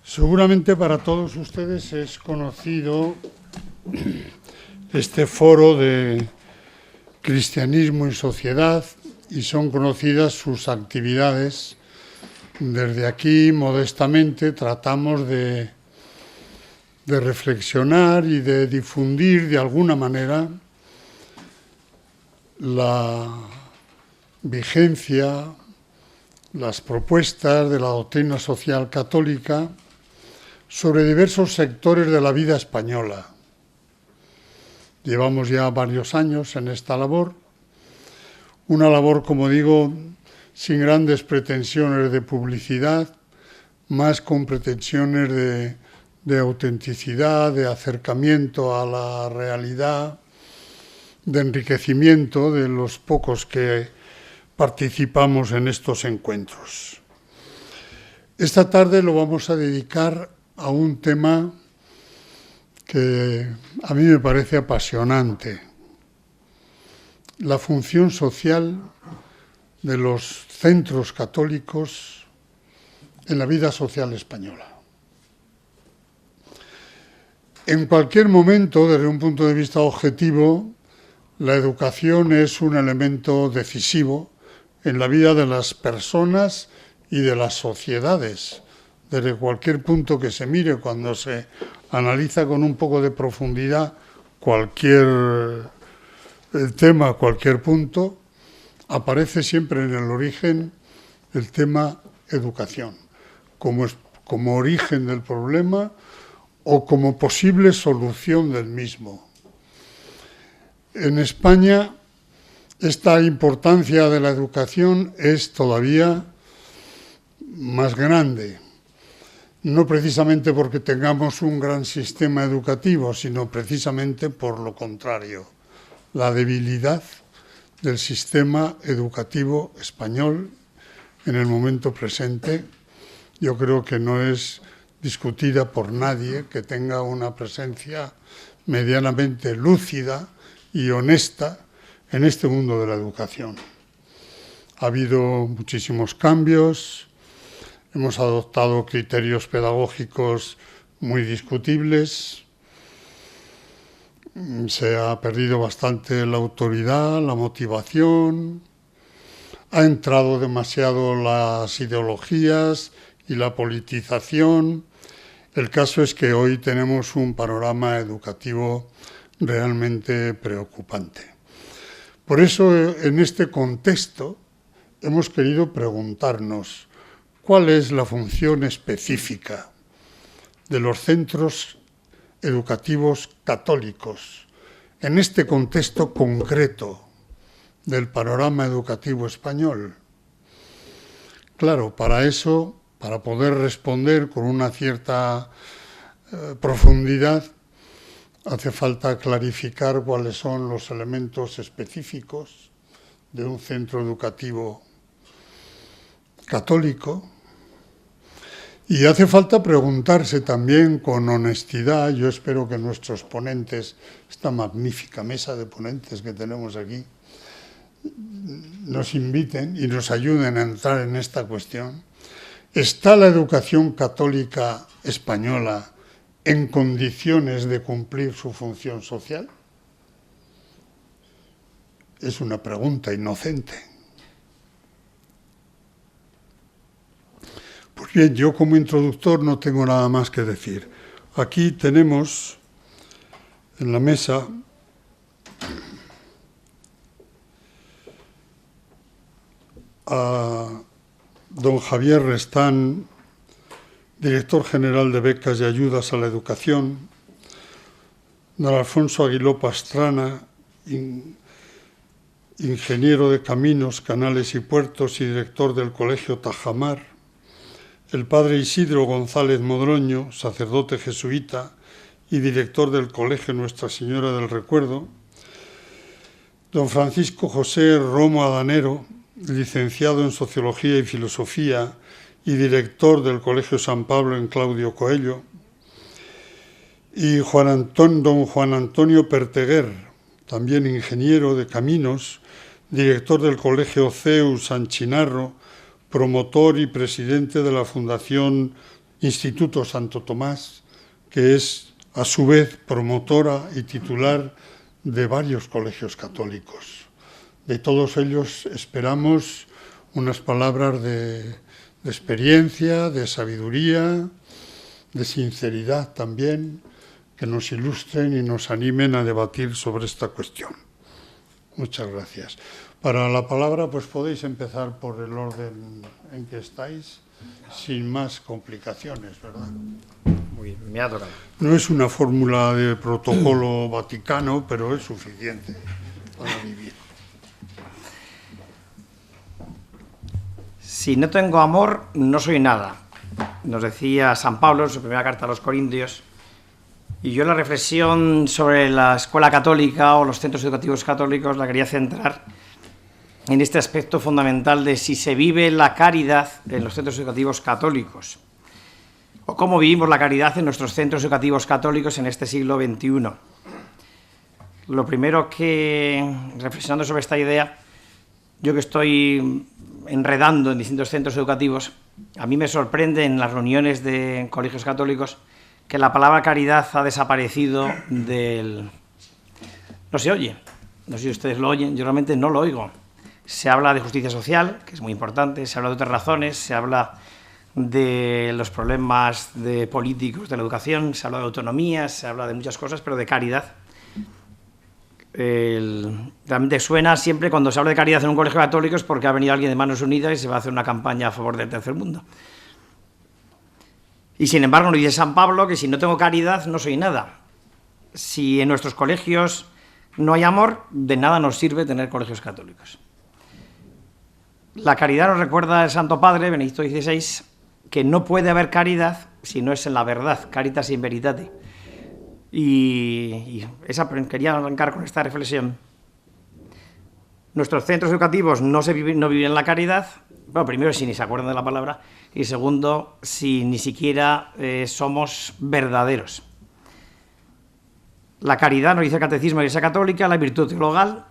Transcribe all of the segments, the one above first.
Seguramente para todos ustedes es conocido este foro de cristianismo y sociedad y son conocidas sus actividades. Desde aquí, modestamente, tratamos de reflexionar y de difundir de alguna manera la vigencia, las propuestas de la doctrina social católica sobre diversos sectores de la vida española. Llevamos ya varios años en esta labor, una labor, como digo, sin grandes pretensiones de publicidad, más con pretensiones de autenticidad, de acercamiento a la realidad, de enriquecimiento de los pocos que participamos en estos encuentros. Esta tarde lo vamos a dedicar a un tema que a mí me parece apasionante: la función social de los centros católicos en la vida social española. En cualquier momento, desde un punto de vista objetivo, la educación es un elemento decisivo en la vida de las personas y de las sociedades. Desde cualquier punto que se mire, cuando se analiza con un poco de profundidad cualquier tema, cualquier punto, aparece siempre en el origen el tema educación, como origen del problema o como posible solución del mismo. En España, esta importancia de la educación es todavía más grande. No precisamente porque tengamos un gran sistema educativo, sino precisamente por lo contrario, la debilidad del sistema educativo español en el momento presente. Yo creo que no es discutida por nadie que tenga una presencia medianamente lúcida y honesta en este mundo de la educación. Ha habido muchísimos cambios. Hemos adoptado criterios pedagógicos muy discutibles. Se ha perdido bastante la autoridad, la motivación. Ha entrado demasiado las ideologías y la politización. El caso es que hoy tenemos un panorama educativo realmente preocupante. Por eso, en este contexto, hemos querido preguntarnos: ¿cuál es la función específica de los centros educativos católicos en este contexto concreto del panorama educativo español? Claro, para eso, para poder responder con una cierta profundidad, hace falta clarificar cuáles son los elementos específicos de un centro educativo católico. Y hace falta preguntarse también con honestidad. Yo espero que nuestros ponentes, esta magnífica mesa de ponentes que tenemos aquí, nos inviten y nos ayuden a entrar en esta cuestión. ¿Está la educación católica española en condiciones de cumplir su función social? Es una pregunta inocente. Pues bien, yo como introductor no tengo nada más que decir. Aquí tenemos en la mesa a don Javier Restán, director general de Becas y Ayudas a la Educación, don Alfonso Aguiló Pastrana, ingeniero de Caminos, Canales y Puertos y director del Colegio Tajamar, el padre Isidro González Modroño, sacerdote jesuita y director del Colegio Nuestra Señora del Recuerdo, don Francisco José Romo Adanero, licenciado en Sociología y Filosofía y director del Colegio San Pablo en Claudio Coello, y don Juan Antonio Perteguer, también ingeniero de Caminos, director del Colegio CEU San Chinarro, promotor y presidente de la Fundación Instituto Santo Tomás, que es a su vez promotora y titular de varios colegios católicos. De todos ellos esperamos unas palabras de experiencia, de sabiduría, de sinceridad también, que nos ilustren y nos animen a debatir sobre esta cuestión. Muchas gracias. Para la palabra, pues podéis empezar por el orden en que estáis, sin más complicaciones, ¿verdad? Muy bien, me ha tocado. No es una fórmula de protocolo vaticano, pero es suficiente para vivir. Si no tengo amor, no soy nada. Nos decía San Pablo en su primera carta a los Corintios. Y yo la reflexión sobre la escuela católica o los centros educativos católicos la quería centrar en este aspecto fundamental de si se vive la caridad en los centros educativos católicos o cómo vivimos la caridad en nuestros centros educativos católicos en este siglo XXI. Lo primero que, reflexionando sobre esta idea, yo que estoy enredando en distintos centros educativos, a mí me sorprende en las reuniones de colegios católicos que la palabra caridad ha desaparecido del... No se oye, no sé si ustedes lo oyen, yo realmente no lo oigo. Se habla de justicia social, que es muy importante, se habla de otras razones, se habla de los problemas de políticos de la educación, se habla de autonomía, se habla de muchas cosas, pero de caridad. Realmente suena siempre cuando se habla de caridad en un colegio católico es porque ha venido alguien de Manos Unidas y se va a hacer una campaña a favor del tercer mundo. Y sin embargo nos dice San Pablo que si no tengo caridad no soy nada. Si en nuestros colegios no hay amor, de nada nos sirve tener colegios católicos. La caridad nos recuerda el Santo Padre, Benedicto XVI, que no puede haber caridad si no es en la verdad, caritas in veritate. Y quería arrancar con esta reflexión. Nuestros centros educativos no viven la caridad, bueno, primero si ni se acuerdan de la palabra, y segundo, si ni siquiera somos verdaderos. La caridad, nos dice el Catecismo de la Iglesia Católica, la virtud teologal,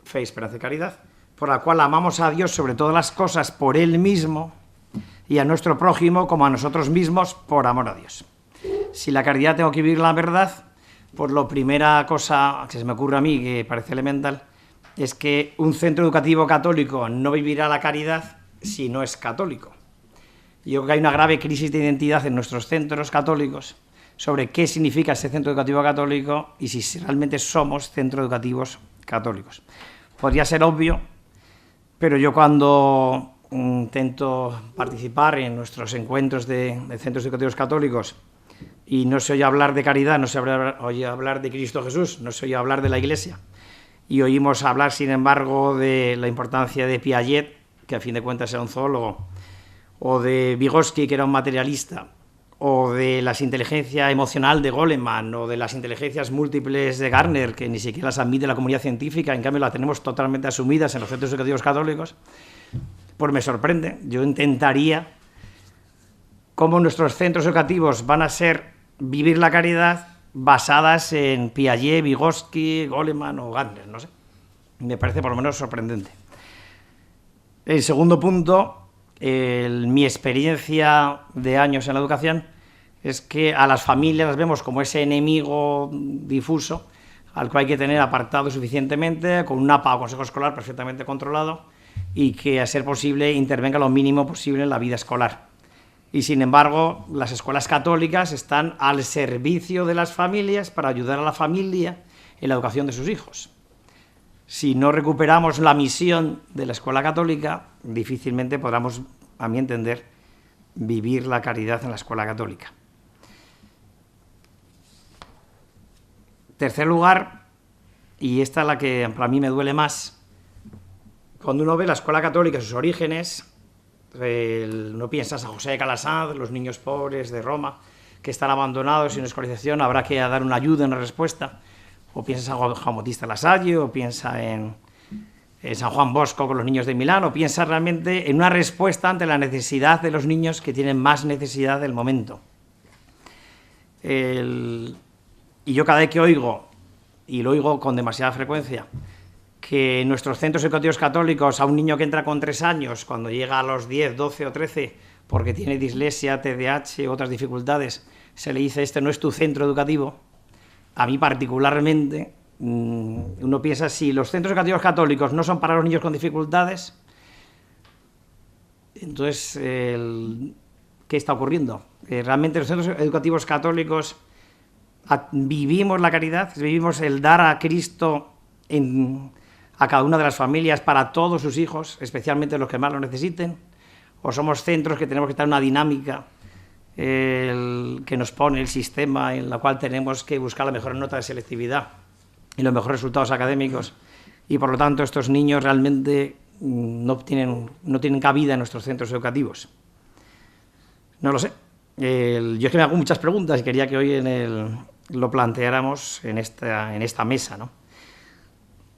fe, esperanza y caridad, por la cual amamos a Dios sobre todas las cosas por Él mismo y a nuestro prójimo como a nosotros mismos por amor a Dios. Si la caridad tengo que vivir la verdad, pues la primera cosa que se me ocurre a mí, que parece elemental, es que un centro educativo católico no vivirá la caridad si no es católico. Yo creo que hay una grave crisis de identidad en nuestros centros católicos sobre qué significa ese centro educativo católico y si realmente somos centros educativos católicos. Podría ser obvio, pero yo cuando intento participar en nuestros encuentros de centros educativos católicos y no se oye hablar de caridad, no se oye hablar de Cristo Jesús, no se oye hablar de la Iglesia, y oímos hablar, sin embargo, de la importancia de Piaget, que a fin de cuentas era un zoólogo, o de Vygotsky, que era un materialista, o de la inteligencia emocional de Goleman, o de las inteligencias múltiples de Gardner, que ni siquiera las admite la comunidad científica, en cambio las tenemos totalmente asumidas en los centros educativos católicos, pues me sorprende. Yo intentaría cómo nuestros centros educativos van a ser vivir la caridad basadas en Piaget, Vygotsky, Goleman o Gardner, no sé. Me parece por lo menos sorprendente. El segundo punto, mi experiencia de años en la educación, es que a las familias las vemos como ese enemigo difuso al cual hay que tener apartado suficientemente, con un APA o consejo escolar perfectamente controlado y que, a ser posible, intervenga lo mínimo posible en la vida escolar. Y, sin embargo, las escuelas católicas están al servicio de las familias para ayudar a la familia en la educación de sus hijos. Si no recuperamos la misión de la escuela católica, difícilmente podremos, a mi entender, vivir la caridad en la escuela católica. Tercer lugar, y esta es la que para mí me duele más, cuando uno ve la escuela católica, sus orígenes, uno piensa en San José de Calasanz, los niños pobres de Roma, que están abandonados sin escolarización, habrá que dar una ayuda, una respuesta. O piensa en San Juan Bautista La Salle, o piensa en San Juan Bosco con los niños de Milán, o piensa realmente en una respuesta ante la necesidad de los niños que tienen más necesidad del momento. Y yo cada vez que oigo, y lo oigo con demasiada frecuencia, que en nuestros centros educativos católicos a un niño que entra con 3 años, cuando llega a los 10, 12 o 13, porque tiene dislexia, TDAH, otras dificultades, se le dice este no es tu centro educativo. A mí particularmente, uno piensa si los centros educativos católicos no son para los niños con dificultades, entonces, ¿qué está ocurriendo? Realmente los centros educativos católicos vivimos la caridad, vivimos el dar a Cristo a cada una de las familias para todos sus hijos, especialmente los que más lo necesiten, o somos centros que tenemos que estar en una dinámica que nos pone el sistema en la cual tenemos que buscar la mejor nota de selectividad y los mejores resultados académicos, y por lo tanto estos niños realmente no tienen cabida en nuestros centros educativos. No lo sé. Yo es que me hago muchas preguntas y quería que hoy lo planteáramos en esta mesa, ¿no?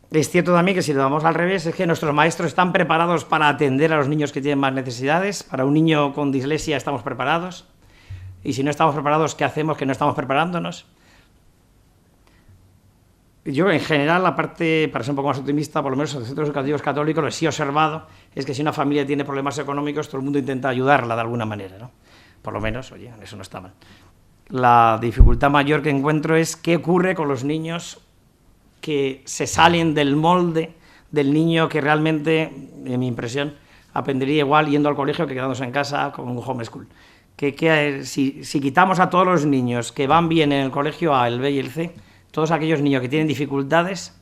Es cierto también que si lo vamos al revés, es que nuestros maestros están preparados para atender a los niños que tienen más necesidades. Para un niño con dislexia estamos preparados. Y si no estamos preparados, ¿qué hacemos que no estamos preparándonos? Yo, en general, aparte, para ser un poco más optimista, por lo menos en los centros educativos católicos, lo que sí he observado es que si una familia tiene problemas económicos, todo el mundo intenta ayudarla de alguna manera, ¿no? Por lo menos, oye, eso no está mal. La dificultad mayor que encuentro es qué ocurre con los niños que se salen del molde del niño que realmente, en mi impresión, aprendería igual yendo al colegio que quedándose en casa con un homeschool. Si quitamos a todos los niños que van bien en el colegio A, el B y el C, todos aquellos niños que tienen dificultades,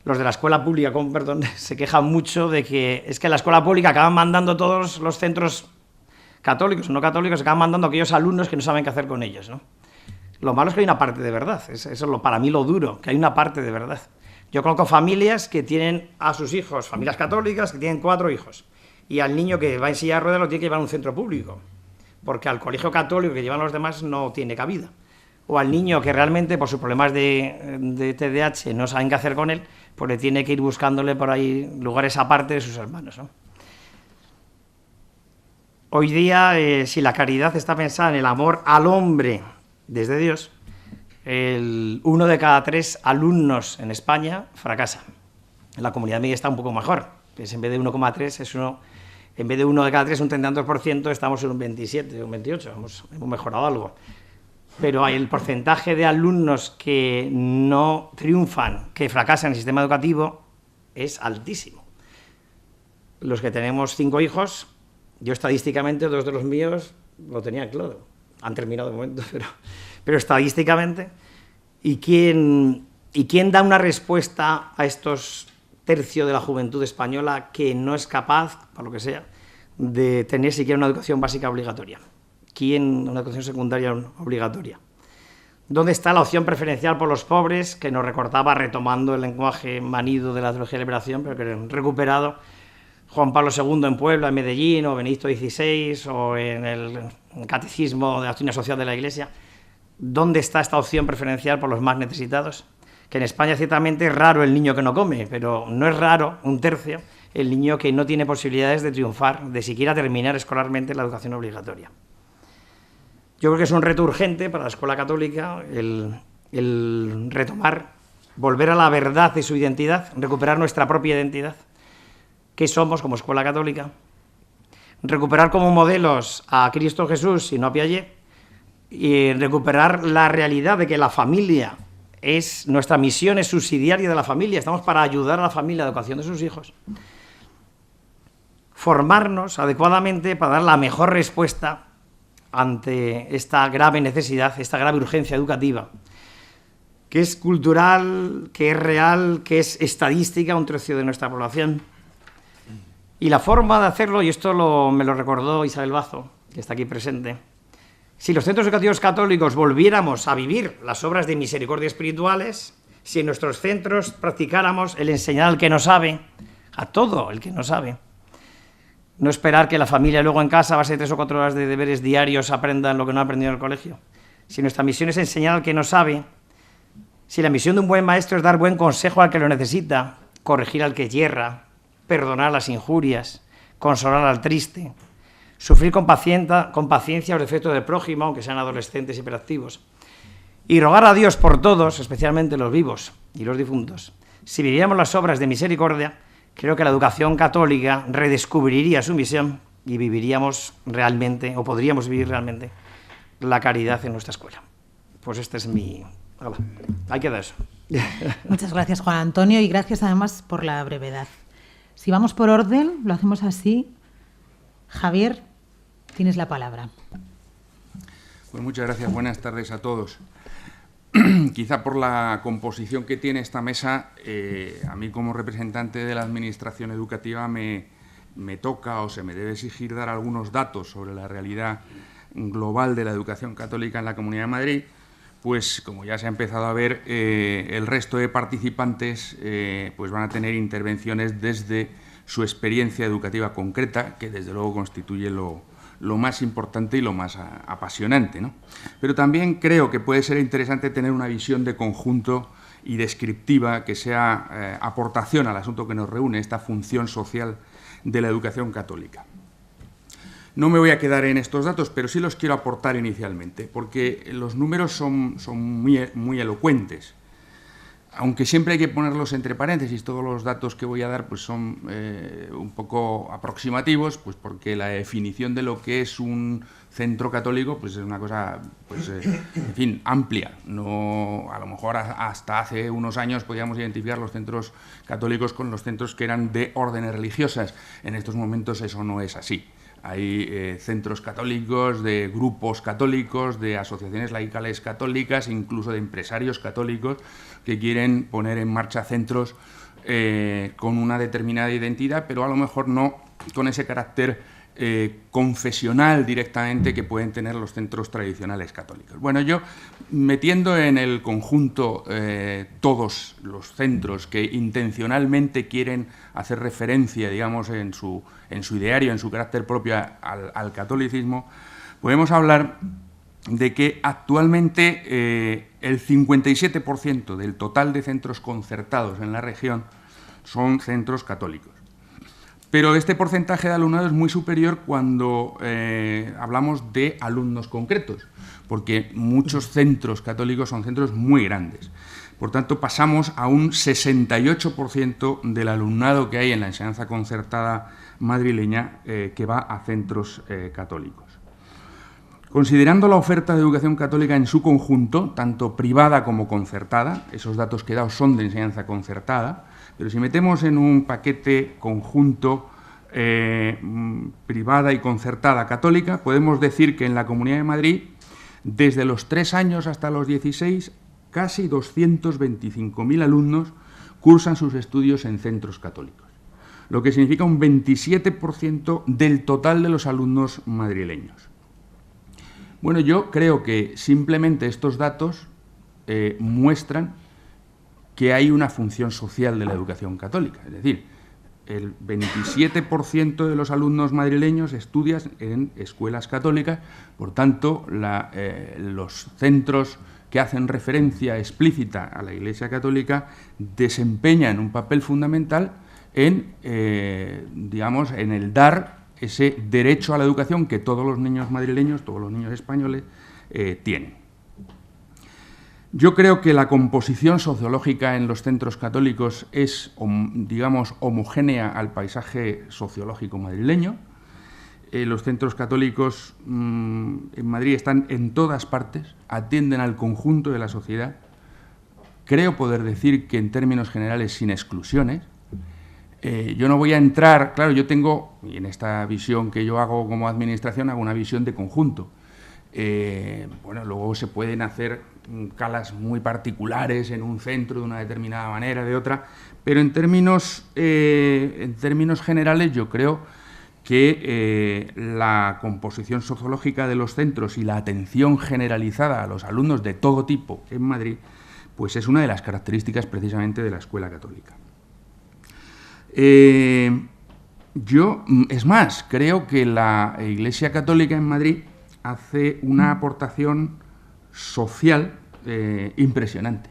los de la escuela pública, con perdón, se quejan mucho de que es que la escuela pública acaban mandando todos los centros católicos o no católicos, acaban mandando a aquellos alumnos que no saben qué hacer con ellos, ¿no? Lo malo es que hay una parte de verdad, eso es para mí lo duro, que hay una parte de verdad. Yo conozco familias que tienen a sus hijos, familias católicas, que tienen 4 hijos, y al niño que va en silla de ruedas lo tiene que llevar a un centro público, porque al colegio católico que llevan los demás no tiene cabida. O al niño que realmente por sus problemas de TDAH no saben qué hacer con él, pues le tiene que ir buscándole por ahí lugares aparte de sus hermanos, ¿no? Hoy día, si la caridad está pensada en el amor al hombre desde Dios, 1 de cada 3 alumnos en España fracasa. En la comunidad media está un poco mejor, pues en vez de 1,3 en vez de 1 de cada 3, un 32%, estamos en un 27 o un 28, hemos mejorado algo. Pero el porcentaje de alumnos que no triunfan, que fracasan en el sistema educativo, es altísimo. Los que tenemos 5 hijos, yo estadísticamente 2 de los míos lo tenían claro, han terminado de momento, pero estadísticamente, ¿y quién da una respuesta a estos tercio de la juventud española que no es capaz, por lo que sea, de tener siquiera una educación básica obligatoria? Una educación secundaria obligatoria. ¿Dónde está la opción preferencial por los pobres, que nos recortaba retomando el lenguaje manido de la teología de liberación, pero que han recuperado Juan Pablo II en Puebla, en Medellín, o Benedicto XVI, o en el Catecismo de la Doctrina Social de la Iglesia? ¿Dónde está esta opción preferencial por los más necesitados? Que en España ciertamente es raro el niño que no come, pero no es raro, un tercio, el niño que no tiene posibilidades de triunfar, de siquiera terminar escolarmente la educación obligatoria. Yo creo que es un reto urgente para la escuela católica el retomar, volver a la verdad de su identidad, recuperar nuestra propia identidad, qué somos como escuela católica, recuperar como modelos a Cristo Jesús y no a Piaget, y recuperar la realidad de que la familia nuestra misión es subsidiaria de la familia, estamos para ayudar a la familia en la educación de sus hijos, formarnos adecuadamente para dar la mejor respuesta ante esta grave necesidad, esta grave urgencia educativa, que es cultural, que es real, que es estadística, un tercio de nuestra población. Y la forma de hacerlo, y esto me lo recordó Isabel Bazo, que está aquí presente, si los centros educativos católicos volviéramos a vivir las obras de misericordia espirituales, si en nuestros centros practicáramos el enseñar al que no sabe, a todo el que no sabe, no esperar que la familia luego en casa, a base de 3 o 4 horas de deberes diarios, aprendan lo que no ha aprendido en el colegio. Si nuestra misión es enseñar al que no sabe, si la misión de un buen maestro es dar buen consejo al que lo necesita, corregir al que yerra, perdonar las injurias, consolar al triste, sufrir con paciencia los defectos del prójimo, aunque sean adolescentes hiperactivos, y rogar a Dios por todos, especialmente los vivos y los difuntos. Si viviéramos las obras de misericordia, creo que la educación católica redescubriría su misión y viviríamos realmente, o podríamos vivir realmente, la caridad en nuestra escuela. Pues este es mi... Hola. Ahí queda eso. Muchas gracias, Juan Antonio, y gracias además por la brevedad. Si vamos por orden, lo hacemos así. Javier, tienes la palabra. Pues muchas gracias, buenas tardes a todos. Quizá por la composición que tiene esta mesa, a mí como representante de la Administración Educativa me toca o se me debe exigir dar algunos datos sobre la realidad global de la educación católica en la Comunidad de Madrid. Pues como ya se ha empezado a ver, el resto de participantes pues van a tener intervenciones desde su experiencia educativa concreta, que desde luego constituye lo más importante y lo más apasionante, ¿no? Pero también creo que puede ser interesante tener una visión de conjunto y descriptiva que sea aportación al asunto que nos reúne, esta función social de la educación católica. No me voy a quedar en estos datos, pero sí los quiero aportar inicialmente, porque los números son muy elocuentes. Aunque siempre hay que ponerlos entre paréntesis, todos los datos que voy a dar pues son un poco aproximativos, pues porque la definición de lo que es un centro católico pues es una cosa, pues, en fin, amplia. No, a lo mejor hasta hace unos años podíamos identificar los centros católicos con los centros que eran de órdenes religiosas. En estos momentos eso no es así. Hay centros católicos, de grupos católicos, de asociaciones laicales católicas, incluso de empresarios católicos que quieren poner en marcha centros con una determinada identidad, pero a lo mejor no con ese carácter confesional directamente que pueden tener los centros tradicionales católicos. Bueno, yo, metiendo en el conjunto todos los centros que intencionalmente quieren hacer referencia, digamos, en su ideario, en su carácter propio al catolicismo, podemos hablar de que actualmente el 57% del total de centros concertados en la región son centros católicos. Pero este porcentaje de alumnado es muy superior cuando hablamos de alumnos concretos, porque muchos centros católicos son centros muy grandes. Por tanto, pasamos a un 68% del alumnado que hay en la enseñanza concertada madrileña que va a centros católicos. Considerando la oferta de educación católica en su conjunto, tanto privada como concertada, esos datos que he dado son de enseñanza concertada, pero si metemos en un paquete conjunto privada y concertada católica, podemos decir que en la Comunidad de Madrid, desde los 3 años hasta los 16, casi 225.000 alumnos cursan sus estudios en centros católicos, lo que significa un 27% del total de los alumnos madrileños. Bueno, yo creo que simplemente estos datos muestran que hay una función social de la educación católica. Es decir, el 27% de los alumnos madrileños estudian en escuelas católicas, por tanto, los centros que hacen referencia explícita a la Iglesia Católica desempeñan un papel fundamental en, digamos, en el dar ese derecho a la educación que todos los niños madrileños, todos los niños españoles tienen. Yo creo que la composición sociológica en los centros católicos es, digamos, homogénea al paisaje sociológico madrileño. Los centros católicos en Madrid están en todas partes, atienden al conjunto de la sociedad. Creo poder decir que en términos generales sin exclusiones. Yo no voy a entrar, claro, yo tengo, y en esta visión que yo hago como administración, hago una visión de conjunto. Bueno, luego se pueden hacer calas muy particulares en un centro de una determinada manera, de otra, pero en términos generales yo creo que la composición sociológica de los centros y la atención generalizada a los alumnos de todo tipo en Madrid, pues es una de las características precisamente de la escuela católica. Yo, es más, creo que la Iglesia Católica en Madrid hace una aportación social impresionante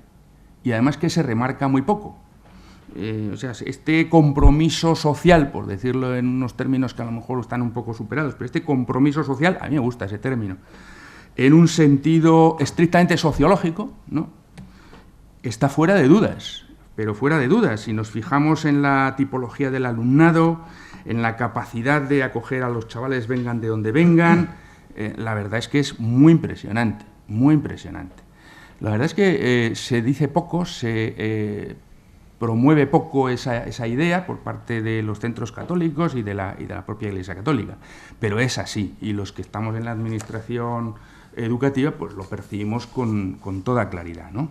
y además que se remarca muy poco. O sea, este compromiso social, por decirlo en unos términos que a lo mejor están un poco superados, pero este compromiso social, a mí me gusta ese término, en un sentido estrictamente sociológico, ¿no?, está fuera de dudas. pero fuera de dudas, si nos fijamos en la tipología del alumnado, en la capacidad de acoger a los chavales vengan de donde vengan, la verdad es que es muy impresionante, muy impresionante. La verdad es que se dice poco, se promueve poco esa idea por parte de los centros católicos y de la propia Iglesia Católica, pero es así, y los que estamos en la administración educativa pues lo percibimos con toda claridad, ¿no?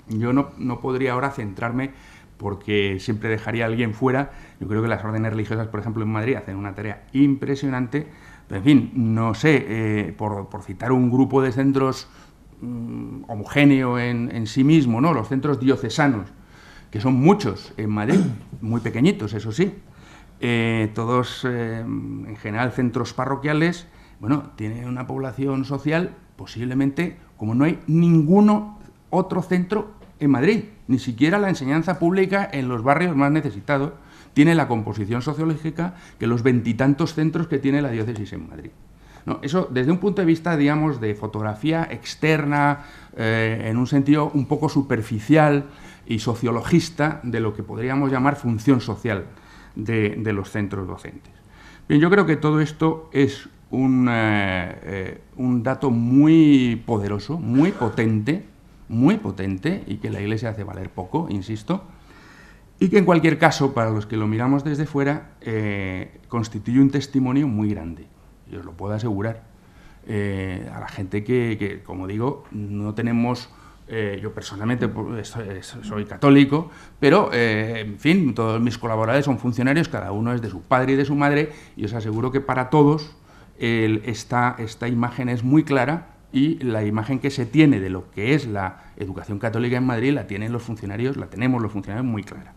Yo no podría ahora centrarme, porque siempre dejaría a alguien fuera. Yo creo que las órdenes religiosas, por ejemplo, en Madrid hacen una tarea impresionante, pero en fin, no sé, por citar un grupo de centros homogéneo en sí mismo, ¿no? Los centros diocesanos, que son muchos en Madrid, muy pequeñitos, eso sí, todos en general centros parroquiales, bueno, tienen una población social posiblemente como no hay ninguno otro centro en Madrid, ni siquiera la enseñanza pública en los barrios más necesitados tiene la composición sociológica que los 20 y tantos centros que tiene la diócesis en Madrid. No, eso desde un punto de vista, digamos, de fotografía externa, en un sentido un poco superficial y sociologista de lo que podríamos llamar función social de los centros docentes. Bien, yo creo que todo esto es un dato muy poderoso, muy potente, y que la Iglesia hace valer poco, insisto, y que en cualquier caso, para los que lo miramos desde fuera, constituye un testimonio muy grande, y os lo puedo asegurar, a la gente que, como digo, no tenemos... yo personalmente soy católico, pero, en fin, todos mis colaboradores son funcionarios, cada uno es de su padre y de su madre, y os aseguro que para todos esta imagen es muy clara, y la imagen que se tiene de lo que es la educación católica en Madrid la tenemos los funcionarios muy clara.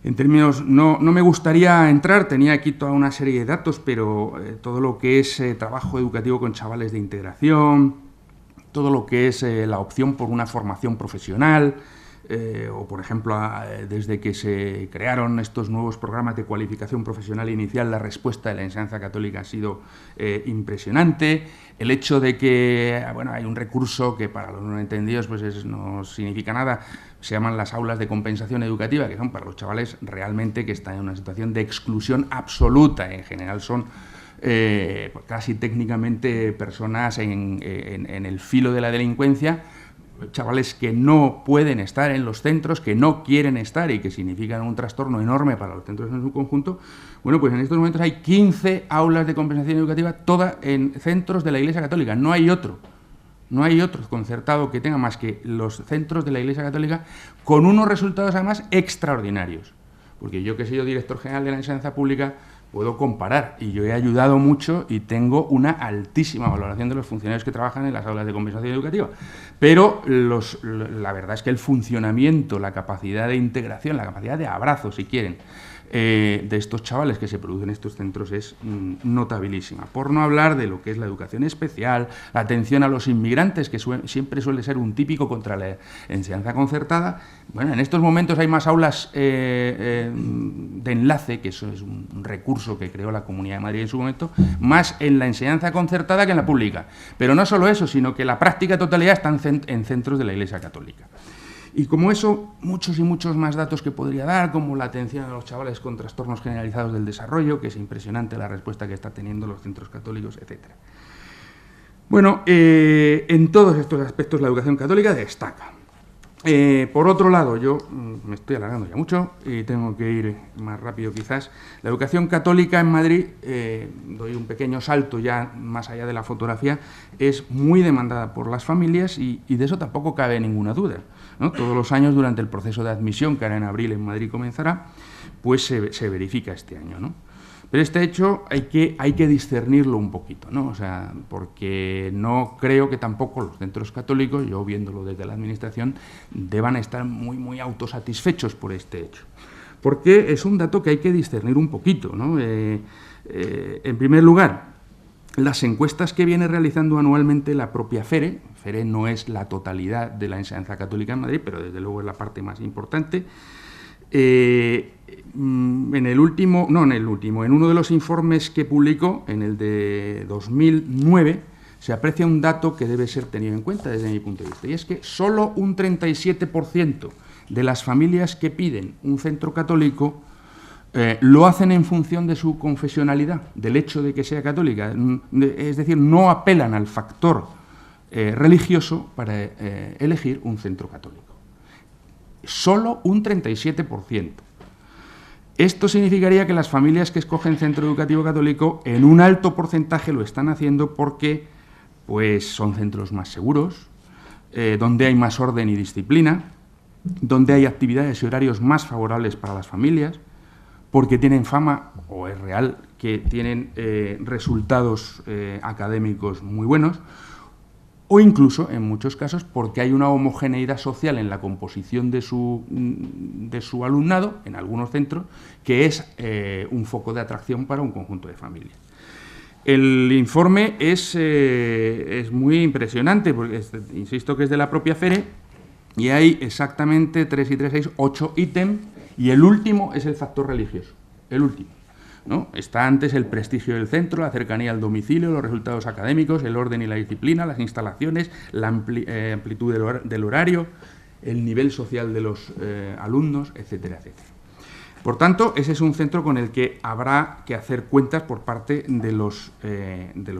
En términos, no me gustaría entrar, tenía aquí toda una serie de datos, pero todo lo que es trabajo educativo con chavales de integración, todo lo que es la opción por una formación profesional, o por ejemplo, desde que se crearon estos nuevos programas de cualificación profesional inicial, la respuesta de la enseñanza católica ha sido impresionante. El hecho de que, bueno, hay un recurso que para los no entendidos pues no significa nada, se llaman las aulas de compensación educativa, que son para los chavales realmente que están en una situación de exclusión absoluta. En general son casi técnicamente personas en el filo de la delincuencia, chavales que no pueden estar en los centros, que no quieren estar y que significan un trastorno enorme para los centros en su conjunto. Bueno, pues en estos momentos hay 15 aulas de compensación educativa, todas en centros de la Iglesia Católica. No hay otro concertado que tenga más que los centros de la Iglesia Católica, con unos resultados además extraordinarios. Porque yo, que soy director general de la enseñanza pública, puedo comparar, y yo he ayudado mucho y tengo una altísima valoración de los funcionarios que trabajan en las aulas de compensación educativa. Pero la verdad es que el funcionamiento, la capacidad de integración, la capacidad de abrazo, si quieren, de estos chavales que se producen en estos centros es notabilísima. Por no hablar de lo que es la educación especial, la atención a los inmigrantes, que siempre suele ser un típico contra la enseñanza concertada. Bueno, en estos momentos hay más aulas de enlace, que eso es un recurso que creó la Comunidad de Madrid en su momento, más en la enseñanza concertada que en la pública. Pero no solo eso, sino que la práctica totalidad está en centros de la Iglesia Católica. Y como eso, muchos y muchos más datos que podría dar, como la atención a los chavales con trastornos generalizados del desarrollo, que es impresionante la respuesta que está teniendo los centros católicos, etc. Bueno, en todos estos aspectos la educación católica destaca. Por otro lado, yo me estoy alargando ya mucho y tengo que ir más rápido quizás. La educación católica en Madrid, doy un pequeño salto ya más allá de la fotografía, es muy demandada por las familias y de eso tampoco cabe ninguna duda, ¿no? Todos los años durante el proceso de admisión, que ahora en abril en Madrid comenzará, pues se verifica este año, ¿no? Pero este hecho hay que discernirlo un poquito, ¿no? O sea, porque no creo que tampoco los centros católicos, yo viéndolo desde la administración, deban estar muy, muy autosatisfechos por este hecho. Porque es un dato que hay que discernir un poquito, ¿no? En primer lugar, las encuestas que viene realizando anualmente la propia FERE no es la totalidad de la enseñanza católica en Madrid, pero desde luego es la parte más importante. En uno de los informes que publicó, en el de 2009, se aprecia un dato que debe ser tenido en cuenta desde mi punto de vista, y es que solo un 37% de las familias que piden un centro católico lo hacen en función de su confesionalidad, del hecho de que sea católica. Es decir, no apelan al factor religioso para elegir un centro católico. Solo un 37%. Esto significaría que las familias que escogen centro educativo católico en un alto porcentaje lo están haciendo porque pues, son centros más seguros, donde hay más orden y disciplina, donde hay actividades y horarios más favorables para las familias, porque tienen fama, o es real, que tienen resultados académicos muy buenos, o incluso, en muchos casos, porque hay una homogeneidad social en la composición de su alumnado, en algunos centros, que es un foco de atracción para un conjunto de familias. El informe es muy impresionante, porque insisto que es de la propia FERE, y hay exactamente 3 y 3, 6, 8 ítems, y el último es el factor religioso, el último, ¿no? Está antes el prestigio del centro, la cercanía al domicilio, los resultados académicos, el orden y la disciplina, las instalaciones, la amplitud del horario, el nivel social de los alumnos, etcétera, etcétera. Por tanto, ese es un centro con el que habrá que hacer cuentas por parte de los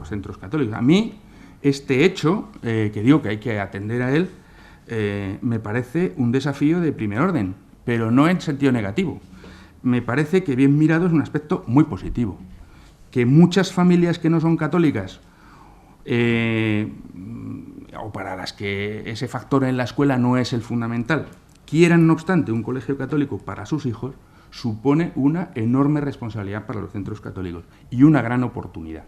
centros católicos. A mí, este hecho, que digo que hay que atender a él, me parece un desafío de primer orden, pero no en sentido negativo. Me parece que bien mirado es un aspecto muy positivo. Que muchas familias que no son católicas, o para las que ese factor en la escuela no es el fundamental, quieran, no obstante, un colegio católico para sus hijos, supone una enorme responsabilidad para los centros católicos y una gran oportunidad.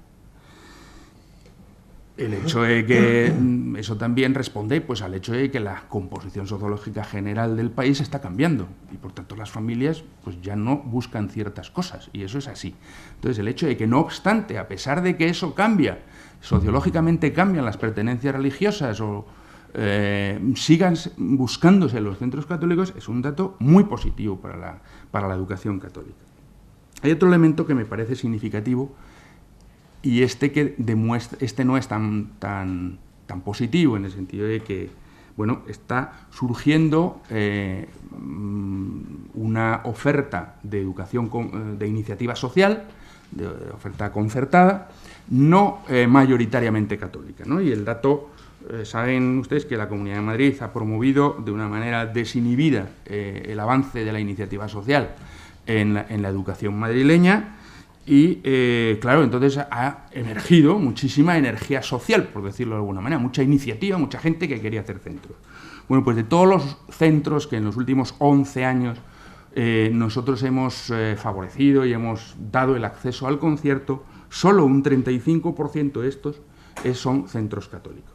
El hecho de que eso también responde pues, al hecho de que la composición sociológica general del país está cambiando y, por tanto, las familias pues, ya no buscan ciertas cosas, y eso es así. Entonces, el hecho de que, no obstante, a pesar de que eso cambia, sociológicamente cambian las pertenencias religiosas o sigan buscándose los centros católicos, es un dato muy positivo para la educación católica. Hay otro elemento que me parece significativo, y que demuestra, no es tan positivo, en el sentido de que bueno, está surgiendo una oferta de educación de iniciativa social, de oferta concertada, no mayoritariamente católica, ¿no? Y el dato, saben ustedes que la Comunidad de Madrid ha promovido de una manera desinhibida el avance de la iniciativa social en la educación madrileña. Y, claro, entonces ha emergido muchísima energía social, por decirlo de alguna manera, mucha iniciativa, mucha gente que quería hacer centros. Bueno, pues de todos los centros que en los últimos 11 años nosotros hemos favorecido y hemos dado el acceso al concierto, solo un 35% de estos son centros católicos.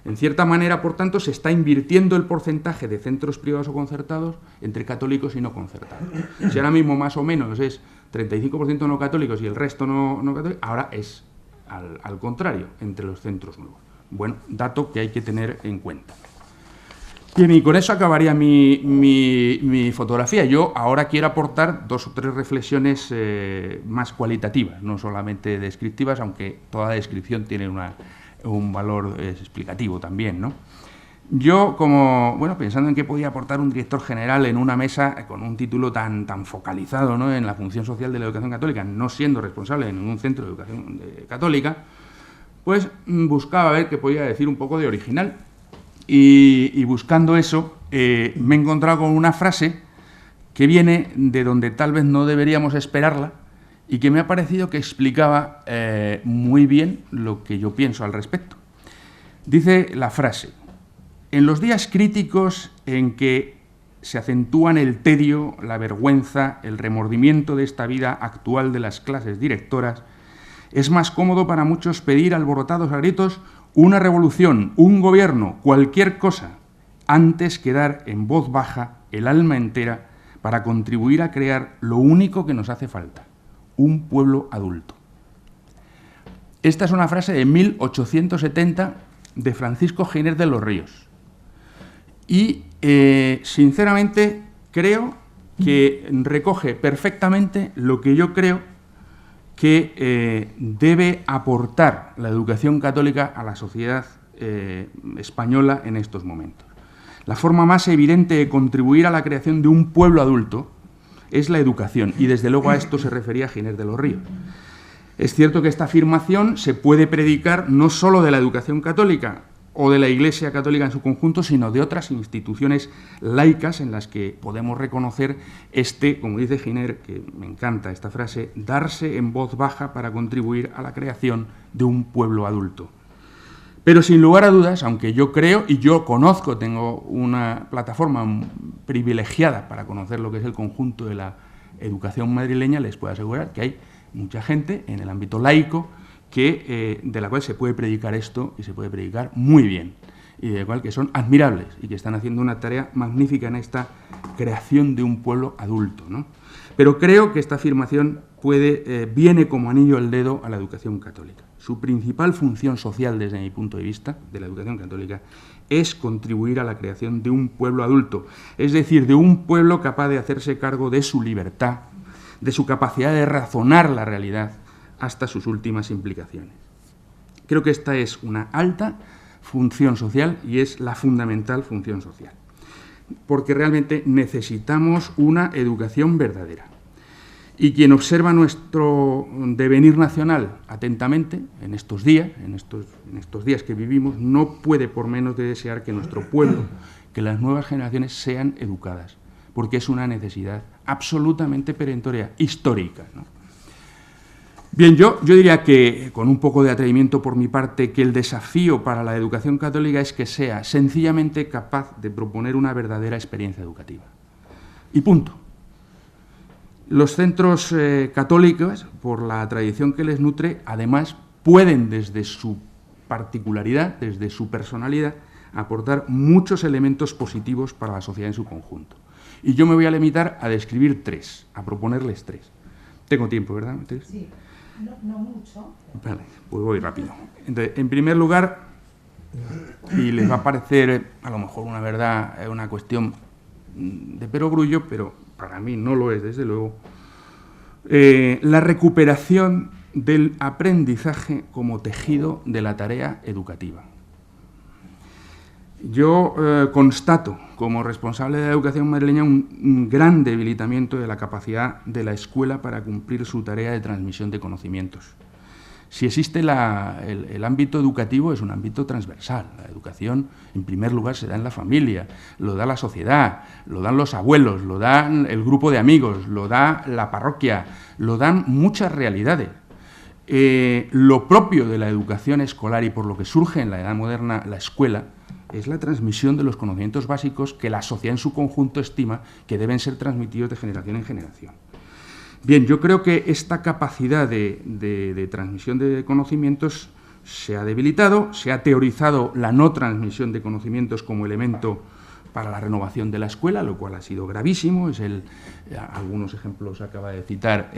En cierta manera, por tanto, se está invirtiendo el porcentaje de centros privados o concertados entre católicos y no concertados. Si ahora mismo más o menos es 35% no católicos y el resto no católicos, ahora es al contrario, entre los centros nuevos. Bueno, dato que hay que tener en cuenta. Bien, y con eso acabaría mi fotografía. Yo ahora quiero aportar 2 o 3 reflexiones más cualitativas, no solamente descriptivas, aunque toda descripción tiene un valor explicativo también, ¿no? Yo, pensando en qué podía aportar un director general en una mesa con un título tan focalizado, ¿no?, en la función social de la educación católica, no siendo responsable de ningún centro de educación católica, pues buscaba ver qué podía decir un poco de original. Y buscando eso, me he encontrado con una frase que viene de donde tal vez no deberíamos esperarla y que me ha parecido que explicaba muy bien lo que yo pienso al respecto. Dice la frase: en los días críticos en que se acentúan el tedio, la vergüenza, el remordimiento de esta vida actual de las clases directoras, es más cómodo para muchos pedir alborotados a gritos una revolución, un gobierno, cualquier cosa, antes que dar en voz baja el alma entera para contribuir a crear lo único que nos hace falta: un pueblo adulto. Esta es una frase de 1870 de Francisco Giner de los Ríos. Y, sinceramente, creo que recoge perfectamente lo que yo creo que debe aportar la educación católica a la sociedad española en estos momentos. La forma más evidente de contribuir a la creación de un pueblo adulto es la educación, y desde luego a esto se refería Giner de los Ríos. Es cierto que esta afirmación se puede predicar no solo de la educación católica o de la Iglesia católica en su conjunto, sino de otras instituciones laicas en las que podemos reconocer como dice Giner, que me encanta esta frase, darse en voz baja para contribuir a la creación de un pueblo adulto. Pero sin lugar a dudas, aunque yo creo y yo conozco, tengo una plataforma privilegiada para conocer lo que es el conjunto de la educación madrileña, les puedo asegurar que hay mucha gente en el ámbito laico de la cual se puede predicar esto y se puede predicar muy bien, y de cual que son admirables y que están haciendo una tarea magnífica en esta creación de un pueblo adulto, ¿no? Pero creo que esta afirmación viene como anillo al dedo a la educación católica. Su principal función social, desde mi punto de vista, de la educación católica, es contribuir a la creación de un pueblo adulto, es decir, de un pueblo capaz de hacerse cargo de su libertad, de su capacidad de razonar la realidad hasta sus últimas implicaciones. Creo que esta es una alta función social y es la fundamental función social, porque realmente necesitamos una educación verdadera. Y quien observa nuestro devenir nacional atentamente en estos días que vivimos, no puede por menos de desear que nuestro pueblo, que las nuevas generaciones sean educadas, porque es una necesidad absolutamente perentoria, histórica, ¿no? Bien, yo diría que, con un poco de atrevimiento por mi parte, que el desafío para la educación católica es que sea sencillamente capaz de proponer una verdadera experiencia educativa. Y punto. Los centros católicos, por la tradición que les nutre, además pueden, desde su particularidad, desde su personalidad, aportar muchos elementos positivos para la sociedad en su conjunto. Y yo me voy a limitar a describir tres, a proponerles tres. Tengo tiempo, ¿verdad? Sí. No mucho. Vale, pues voy rápido. Entonces, en primer lugar, y les va a parecer a lo mejor una verdad, una cuestión de perogrullo, pero para mí no lo es, desde luego, la recuperación del aprendizaje como tejido de la tarea educativa. Yo constato, como responsable de la educación madrileña, un gran debilitamiento de la capacidad de la escuela para cumplir su tarea de transmisión de conocimientos. Si existe el ámbito educativo, es un ámbito transversal. La educación, en primer lugar, se da en la familia, lo da la sociedad, lo dan los abuelos, lo dan el grupo de amigos, lo da la parroquia, lo dan muchas realidades. Lo propio de la educación escolar y por lo que surge en la edad moderna la escuela, es la transmisión de los conocimientos básicos que la sociedad en su conjunto estima que deben ser transmitidos de generación en generación. Bien, yo creo que esta capacidad de transmisión de conocimientos se ha debilitado, se ha teorizado la no transmisión de conocimientos como elemento para la renovación de la escuela, lo cual ha sido gravísimo. Algunos ejemplos acaba de citar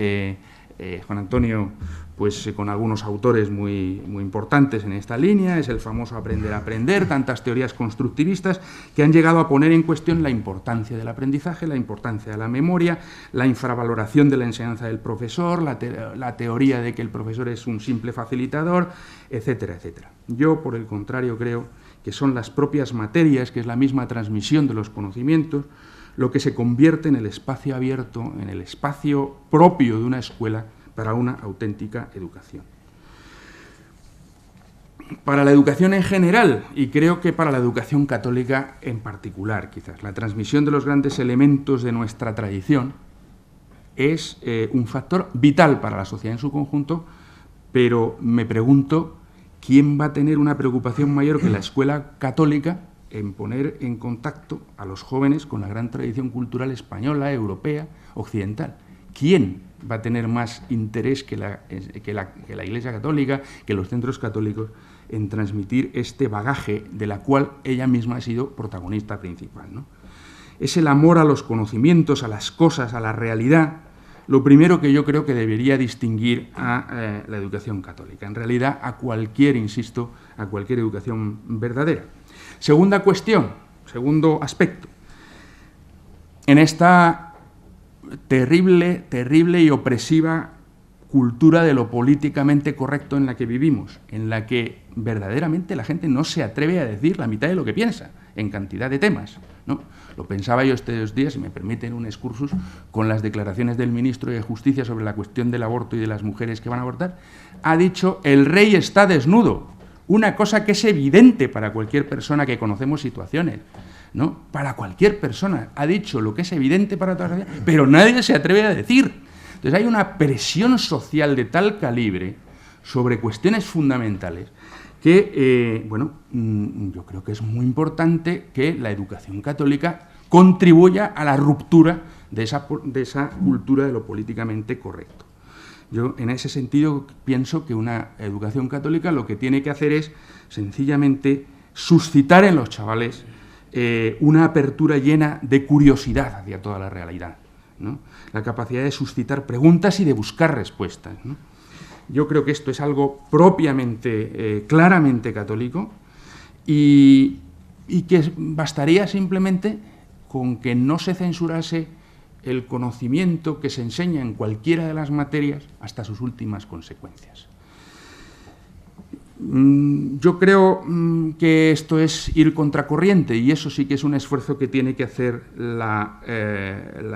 Juan Antonio, pues con algunos autores muy importantes en esta línea. Es el famoso aprender a aprender, tantas teorías constructivistas que han llegado a poner en cuestión la importancia del aprendizaje, la importancia de la memoria, la infravaloración de la enseñanza del profesor, la teoría de que el profesor es un simple facilitador, etcétera, etcétera. Yo, por el contrario, creo que son las propias materias, que es la misma transmisión de los conocimientos, lo que se convierte en el espacio abierto, en el espacio propio de una escuela para una auténtica educación. Para la educación en general, y creo que para la educación católica en particular, quizás, la transmisión de los grandes elementos de nuestra tradición es un factor vital para la sociedad en su conjunto, pero me pregunto, ¿quién va a tener una preocupación mayor que la escuela católica en poner en contacto a los jóvenes con la gran tradición cultural española, europea, occidental? ¿Quién va a tener más interés que la Iglesia Católica, que los centros católicos, en transmitir este bagaje de la cual ella misma ha sido protagonista principal, ¿no? Es el amor a los conocimientos, a las cosas, a la realidad, lo primero que yo creo que debería distinguir a la educación católica, en realidad a cualquier, insisto, a cualquier educación verdadera. Segunda cuestión, segundo aspecto. En esta terrible y opresiva cultura de lo políticamente correcto en la que vivimos, en la que verdaderamente la gente no se atreve a decir la mitad de lo que piensa en cantidad de temas, ¿no? Lo pensaba yo estos días, si me permiten un excursus, con las declaraciones del ministro de Justicia sobre la cuestión del aborto y de las mujeres que van a abortar. Ha dicho: el rey está desnudo, una cosa que es evidente para cualquier persona que conocemos situaciones, ¿no? Para cualquier persona ha dicho lo que es evidente para toda la sociedad, pero nadie se atreve a decir. Entonces hay una presión social de tal calibre sobre cuestiones fundamentales que, yo creo que es muy importante que la educación católica contribuya a la ruptura de esa cultura de lo políticamente correcto. Yo, en ese sentido, pienso que una educación católica lo que tiene que hacer es, sencillamente, suscitar en los chavales una apertura llena de curiosidad hacia toda la realidad, ¿no? La capacidad de suscitar preguntas y de buscar respuestas, ¿no? Yo creo que esto es algo propiamente, claramente católico y que bastaría simplemente con que no se censurase el conocimiento que se enseña en cualquiera de las materias hasta sus últimas consecuencias. Yo creo que esto es ir contracorriente y eso sí que es un esfuerzo que tiene que hacer la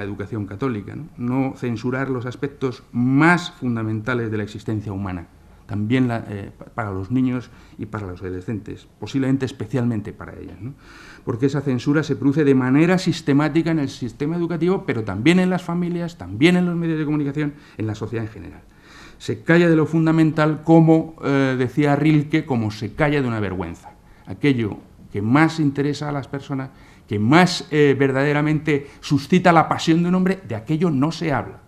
educación católica, ¿no? No censurar los aspectos más fundamentales de la existencia humana, también para los niños y para los adolescentes, posiblemente especialmente para ellas, ¿no? Porque esa censura se produce de manera sistemática en el sistema educativo, pero también en las familias, también en los medios de comunicación, en la sociedad en general. Se calla de lo fundamental, como decía Rilke, como se calla de una vergüenza. Aquello que más interesa a las personas, que más verdaderamente suscita la pasión de un hombre, de aquello no se habla.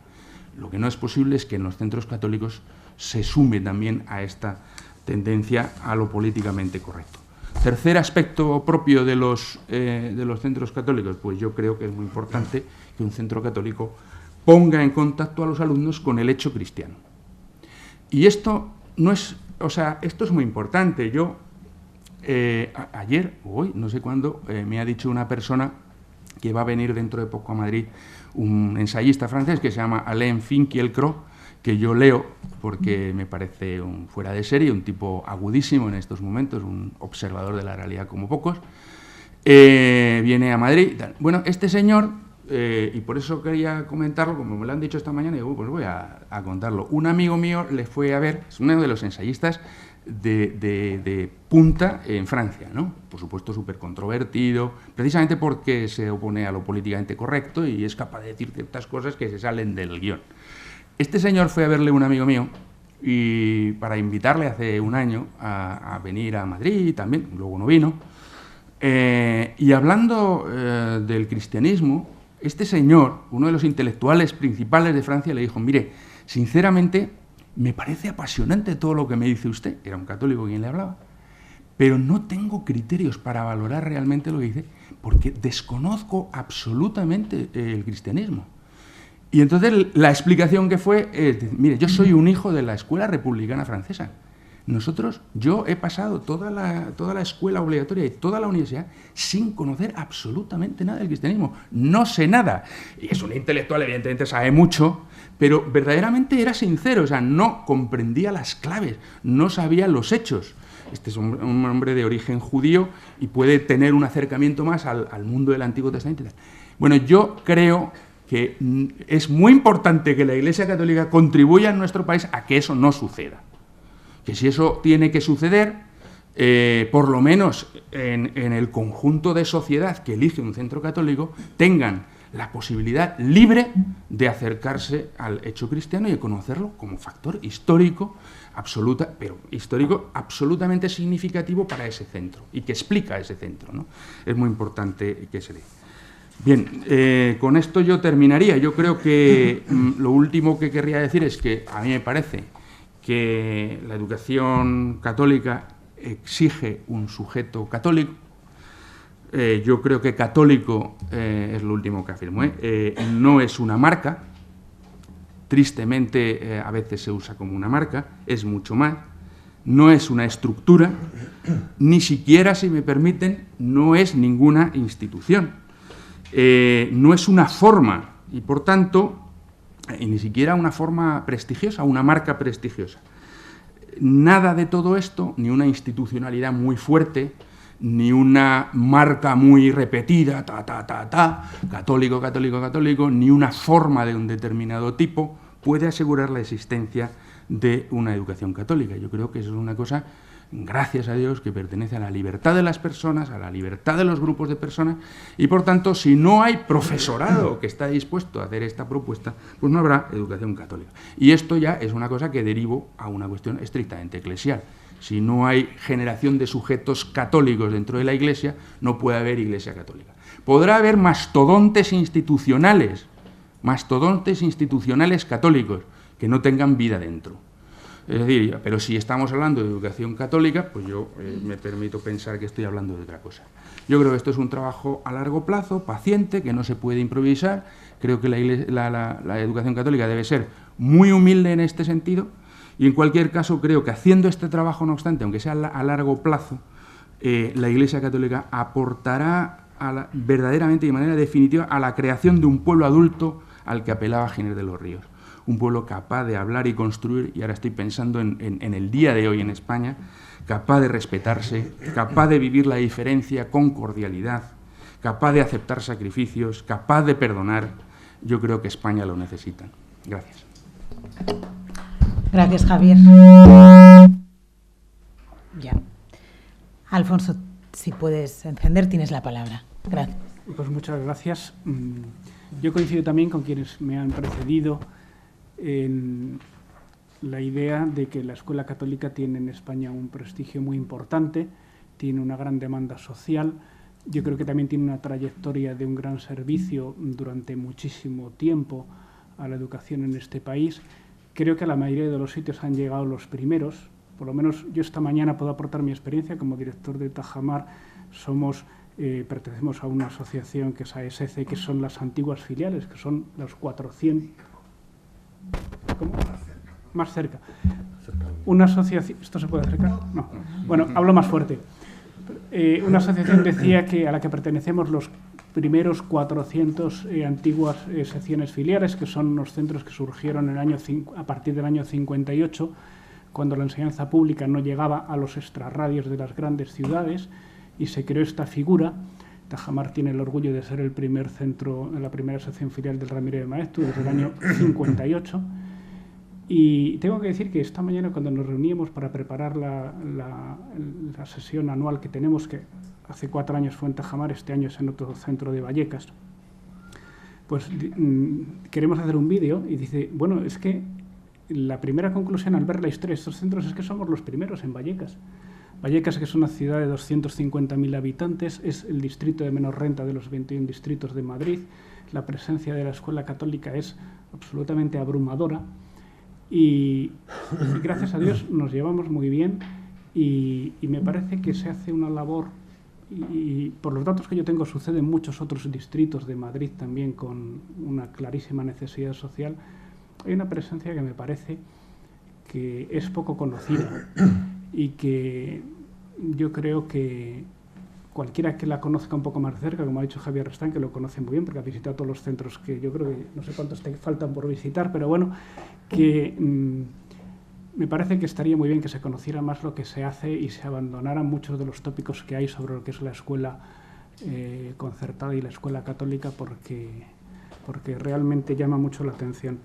Lo que no es posible es que en los centros católicos se sume también a esta tendencia a lo políticamente correcto. Tercer aspecto propio de los centros católicos, pues yo creo que es muy importante que un centro católico ponga en contacto a los alumnos con el hecho cristiano. Y esto no es, esto es muy importante. Yo ayer o hoy, no sé cuándo, me ha dicho una persona que va a venir dentro de poco a Madrid, un ensayista francés que se llama Alain Finkielkraut, que yo leo porque me parece un fuera de serie, un tipo agudísimo en estos momentos, un observador de la realidad como pocos. Viene a Madrid. Bueno, este señor, y por eso quería comentarlo, como me lo han dicho esta mañana, digo, pues voy a contarlo. Un amigo mío le fue a ver, es uno de los ensayistas de punta en Francia, ¿no? Por supuesto súper controvertido, precisamente porque se opone a lo políticamente correcto y es capaz de decir ciertas cosas que se salen del guión. Este señor fue a verle un amigo mío y para invitarle hace un año a venir a Madrid también, luego no vino, y hablando del cristianismo, este señor, uno de los intelectuales principales de Francia, le dijo: mire, sinceramente, me parece apasionante todo lo que me dice usted, era un católico quien le hablaba, pero no tengo criterios para valorar realmente lo que dice, porque desconozco absolutamente el cristianismo. Y entonces la explicación que fue, mire, yo soy un hijo de la escuela republicana francesa. Yo he pasado toda la escuela obligatoria y toda la universidad sin conocer absolutamente nada del cristianismo. No sé nada. Y es un intelectual, evidentemente sabe mucho, pero verdaderamente era sincero, no comprendía las claves, no sabía los hechos. Este es un hombre de origen judío y puede tener un acercamiento más al mundo del Antiguo Testamento. Bueno, yo creo que es muy importante que la Iglesia Católica contribuya en nuestro país a que eso no suceda. Que si eso tiene que suceder, por lo menos en el conjunto de sociedad que elige un centro católico, tengan la posibilidad libre de acercarse al hecho cristiano y de conocerlo como factor histórico, absolutamente significativo para ese centro y que explica ese centro, ¿no? Es muy importante que se dé. Bien, con esto yo terminaría. Yo creo que lo último que querría decir es que a mí me parece que la educación católica exige un sujeto católico. Yo creo que católico, es lo último que afirmo, no es una marca. Tristemente a veces se usa como una marca, es mucho más. No es una estructura, ni siquiera, si me permiten, no es ninguna institución. No es una forma y, por tanto, y ni siquiera una forma prestigiosa, una marca prestigiosa. Nada de todo esto, ni una institucionalidad muy fuerte, ni una marca muy repetida, católico, católico, católico, ni una forma de un determinado tipo puede asegurar la existencia de una educación católica. Yo creo que eso es una cosa, gracias a Dios, que pertenece a la libertad de las personas, a la libertad de los grupos de personas, y por tanto, si no hay profesorado que está dispuesto a hacer esta propuesta, pues no habrá educación católica. Y esto ya es una cosa que derivo a una cuestión estrictamente eclesial. Si no hay generación de sujetos católicos dentro de la Iglesia, no puede haber Iglesia católica. Podrá haber mastodontes institucionales católicos que no tengan vida dentro. Es decir, pero si estamos hablando de educación católica, pues yo me permito pensar que estoy hablando de otra cosa. Yo creo que esto es un trabajo a largo plazo, paciente, que no se puede improvisar. Creo que la educación católica debe ser muy humilde en este sentido. Y en cualquier caso creo que haciendo este trabajo, no obstante, aunque sea a largo plazo, la Iglesia Católica aportará verdaderamente y de manera definitiva a la creación de un pueblo adulto al que apelaba Giner de los Ríos. Un pueblo capaz de hablar y construir, y ahora estoy pensando en el día de hoy en España, capaz de respetarse, capaz de vivir la diferencia con cordialidad, capaz de aceptar sacrificios, capaz de perdonar. Yo creo que España lo necesita. Gracias. Gracias, Javier. Ya. Alfonso, si puedes encender, tienes la palabra. Gracias. Pues muchas gracias. Yo coincido también con quienes me han precedido en la idea de que la escuela católica tiene en España un prestigio muy importante, tiene una gran demanda social. Yo creo que también tiene una trayectoria de un gran servicio durante muchísimo tiempo a la educación en este país. Creo que a la mayoría de los sitios han llegado los primeros. Por lo menos yo esta mañana puedo aportar mi experiencia como director de Tajamar. Pertenecemos a una asociación que es ASC, que son las antiguas filiales, que son los 400... ¿Cómo? Más cerca. Una asociación... ¿Esto se puede acercar? No. Bueno, hablo más fuerte. Una asociación decía que a la que pertenecemos los primeros 400 antiguas secciones filiales, que son unos centros que surgieron a partir del año 58, cuando la enseñanza pública no llegaba a los extrarradios de las grandes ciudades, y se creó esta figura. Tajamar tiene el orgullo de ser el primer centro, la primera sección filial del Ramiro de Maeztu desde el año 58. Y tengo que decir que esta mañana, cuando nos reuníamos para preparar la sesión anual que tenemos, que hace 4 años fue en Tajamar, este año es en otro centro de Vallecas, pues queremos hacer un vídeo y dice, bueno, es que la primera conclusión al ver la historia de estos centros es que somos los primeros en Vallecas. Vallecas, que es una ciudad de 250.000 habitantes, es el distrito de menor renta de los 21 distritos de Madrid. La presencia de la escuela católica es absolutamente abrumadora y gracias a Dios nos llevamos muy bien y me parece que se hace una labor, y por los datos que yo tengo sucede en muchos otros distritos de Madrid también con una clarísima necesidad social. Hay una presencia que me parece que es poco conocida y que yo creo que cualquiera que la conozca un poco más cerca, como ha dicho Javier Restán, que lo conoce muy bien porque ha visitado todos los centros que yo creo que no sé cuántos te faltan por visitar, pero bueno, que me parece que estaría muy bien que se conociera más lo que se hace y se abandonaran muchos de los tópicos que hay sobre lo que es la escuela concertada y la escuela católica, porque realmente llama mucho la atención.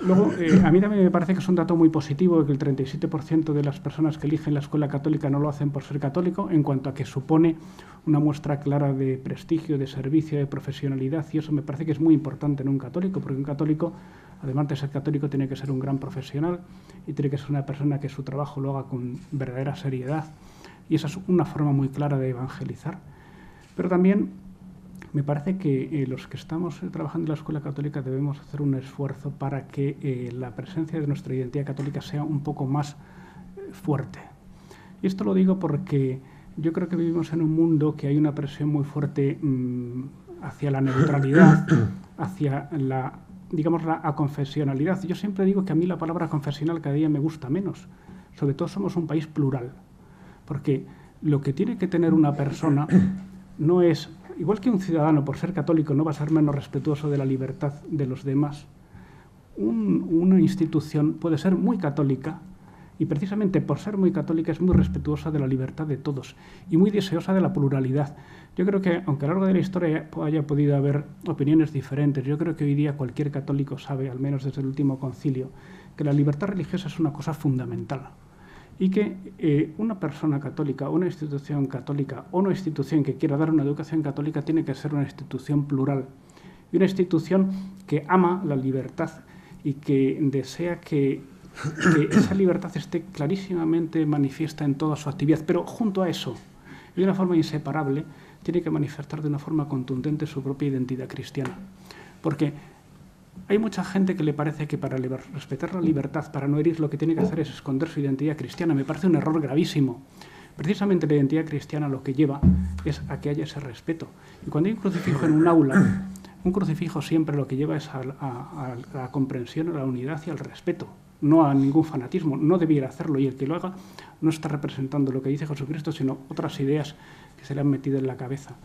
Luego, a mí también me parece que es un dato muy positivo que el 37% de las personas que eligen la escuela católica no lo hacen por ser católico, en cuanto a que supone una muestra clara de prestigio, de servicio, de profesionalidad, y eso me parece que es muy importante en un católico, porque un católico, además de ser católico, tiene que ser un gran profesional y tiene que ser una persona que su trabajo lo haga con verdadera seriedad, y esa es una forma muy clara de evangelizar. Pero también me parece que los que estamos trabajando en la escuela católica debemos hacer un esfuerzo para que la presencia de nuestra identidad católica sea un poco más fuerte. Y esto lo digo porque yo creo que vivimos en un mundo que hay una presión muy fuerte hacia la neutralidad, hacia la aconfesionalidad. Yo siempre digo que a mí la palabra confesional cada día me gusta menos. Sobre todo somos un país plural, porque lo que tiene que tener una persona no es... Igual que un ciudadano, por ser católico, no va a ser menos respetuoso de la libertad de los demás, una institución puede ser muy católica y precisamente por ser muy católica es muy respetuosa de la libertad de todos y muy deseosa de la pluralidad. Yo creo que, aunque a lo largo de la historia haya podido haber opiniones diferentes, yo creo que hoy día cualquier católico sabe, al menos desde el último concilio, que la libertad religiosa es una cosa fundamental y que una persona católica, una institución católica o una institución que quiera dar una educación católica tiene que ser una institución plural y una institución que ama la libertad y que desea que esa libertad esté clarísimamente manifiesta en toda su actividad, pero junto a eso, y de una forma inseparable, tiene que manifestar de una forma contundente su propia identidad cristiana. Porque hay mucha gente que le parece que para respetar la libertad, para no herir, lo que tiene que hacer es esconder su identidad cristiana. Me parece un error gravísimo. Precisamente la identidad cristiana lo que lleva es a que haya ese respeto. Y cuando hay un crucifijo en un aula, un crucifijo siempre lo que lleva es a la comprensión, a la unidad y al respeto, no a ningún fanatismo. No debiera hacerlo, y el que lo haga no está representando lo que dice Jesucristo, sino otras ideas que se le han metido en la cabeza.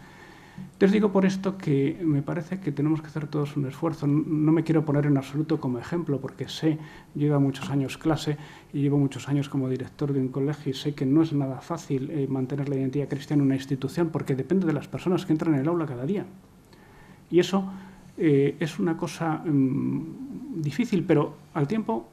Entonces digo por esto que me parece que tenemos que hacer todos un esfuerzo. No me quiero poner en absoluto como ejemplo, porque sé, yo llevo muchos años clase y llevo muchos años como director de un colegio y sé que no es nada fácil mantener la identidad cristiana en una institución, porque depende de las personas que entran en el aula cada día. Y eso es una cosa difícil, pero al tiempo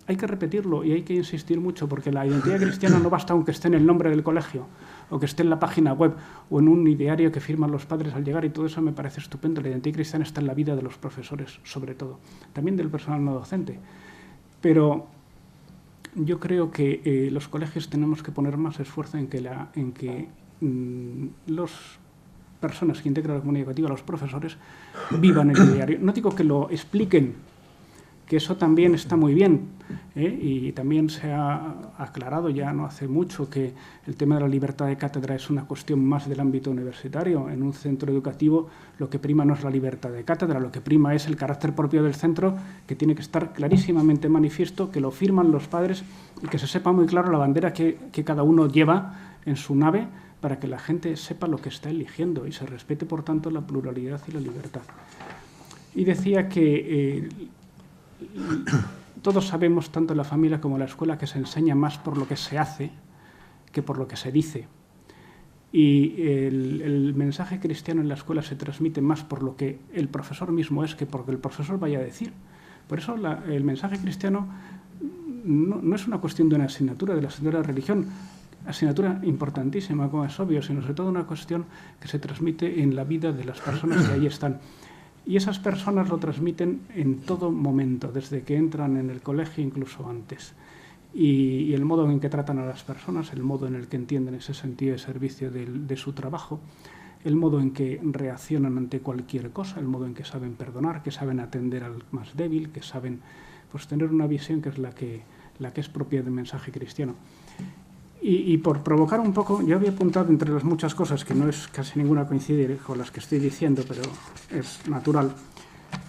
hay que repetirlo y hay que insistir mucho, porque la identidad cristiana no basta aunque esté en el nombre del colegio, o que esté en la página web, o en un ideario que firman los padres al llegar, y todo eso me parece estupendo. La identidad cristiana está en la vida de los profesores, sobre todo, también del personal no docente. Pero yo creo que los colegios tenemos que poner más esfuerzo en que las personas que integran la comunidad educativa, los profesores, vivan el ideario. No digo que lo expliquen, que eso también está muy bien, y también se ha aclarado ya no hace mucho que el tema de la libertad de cátedra es una cuestión más del ámbito universitario. En un centro educativo lo que prima no es la libertad de cátedra, lo que prima es el carácter propio del centro, que tiene que estar clarísimamente manifiesto, que lo firman los padres y que se sepa muy claro la bandera que cada uno lleva en su nave, para que la gente sepa lo que está eligiendo y se respete, por tanto, la pluralidad y la libertad. Y decía que todos sabemos, tanto en la familia como en la escuela, que se enseña más por lo que se hace que por lo que se dice. Y el mensaje cristiano en la escuela se transmite más por lo que el profesor mismo es que por lo que el profesor vaya a decir. Por eso el mensaje cristiano no es una cuestión de una asignatura, de la asignatura de religión, asignatura importantísima, como es obvio, sino sobre todo una cuestión que se transmite en la vida de las personas que ahí están. Y esas personas lo transmiten en todo momento, desde que entran en el colegio, incluso antes. Y el modo en que tratan a las personas, el modo en el que entienden ese sentido de servicio de su trabajo, el modo en que reaccionan ante cualquier cosa, el modo en que saben perdonar, que saben atender al más débil, que saben pues, tener una visión que es la que es propia del mensaje cristiano. Y por provocar un poco, yo había apuntado entre las muchas cosas, que no es casi ninguna coincidir con las que estoy diciendo, pero es natural.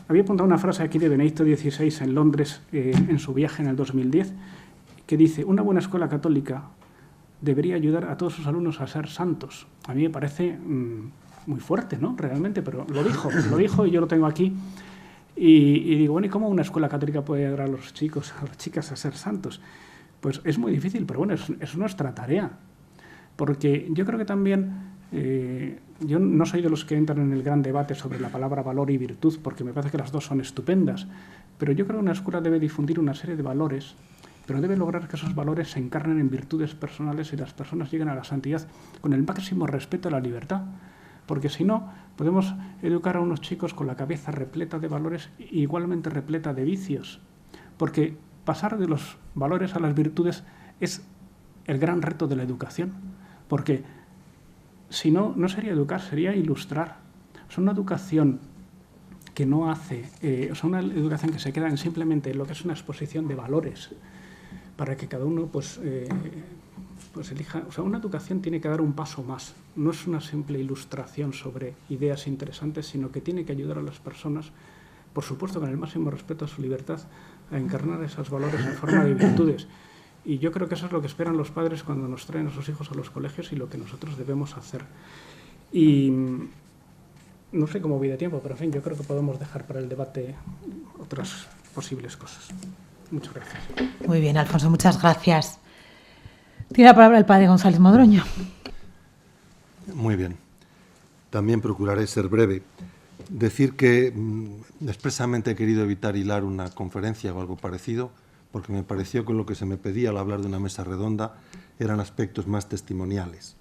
Había apuntado una frase aquí de Benedicto XVI en Londres, en su viaje en el 2010, que dice: una buena escuela católica debería ayudar a todos sus alumnos a ser santos. A mí me parece muy fuerte, ¿no? Realmente, pero lo dijo y yo lo tengo aquí. Y digo, bueno, ¿y cómo una escuela católica puede ayudar a los chicos, a las chicas a ser santos? Pues es muy difícil, pero bueno, es nuestra tarea. Porque yo creo que también, yo no soy de los que entran en el gran debate sobre la palabra valor y virtud, porque me parece que las dos son estupendas, pero yo creo que una escuela debe difundir una serie de valores, pero debe lograr que esos valores se encarnen en virtudes personales y las personas lleguen a la santidad con el máximo respeto a la libertad. Porque si no, podemos educar a unos chicos con la cabeza repleta de valores e igualmente repleta de vicios. Porque pasar de los valores a las virtudes es el gran reto de la educación, porque si no, no sería educar, sería ilustrar. Es una educación que no hace, una educación que se queda en simplemente lo que es una exposición de valores, para que cada uno pues elija. O sea, una educación tiene que dar un paso más, no es una simple ilustración sobre ideas interesantes, sino que tiene que ayudar a las personas, por supuesto con el máximo respeto a su libertad, a encarnar esos valores en forma de virtudes. Y yo creo que eso es lo que esperan los padres cuando nos traen a sus hijos a los colegios y lo que nosotros debemos hacer. Y no sé cómo voy de tiempo, pero en fin, yo creo que podemos dejar para el debate otras posibles cosas. Muchas gracias. Muy bien, Alfonso, muchas gracias. Tiene la palabra el padre González Modroño. Muy bien. También procuraré ser breve. Decir que expresamente he querido evitar hilar una conferencia o algo parecido, porque me pareció que lo que se me pedía al hablar de una mesa redonda eran aspectos más testimoniales.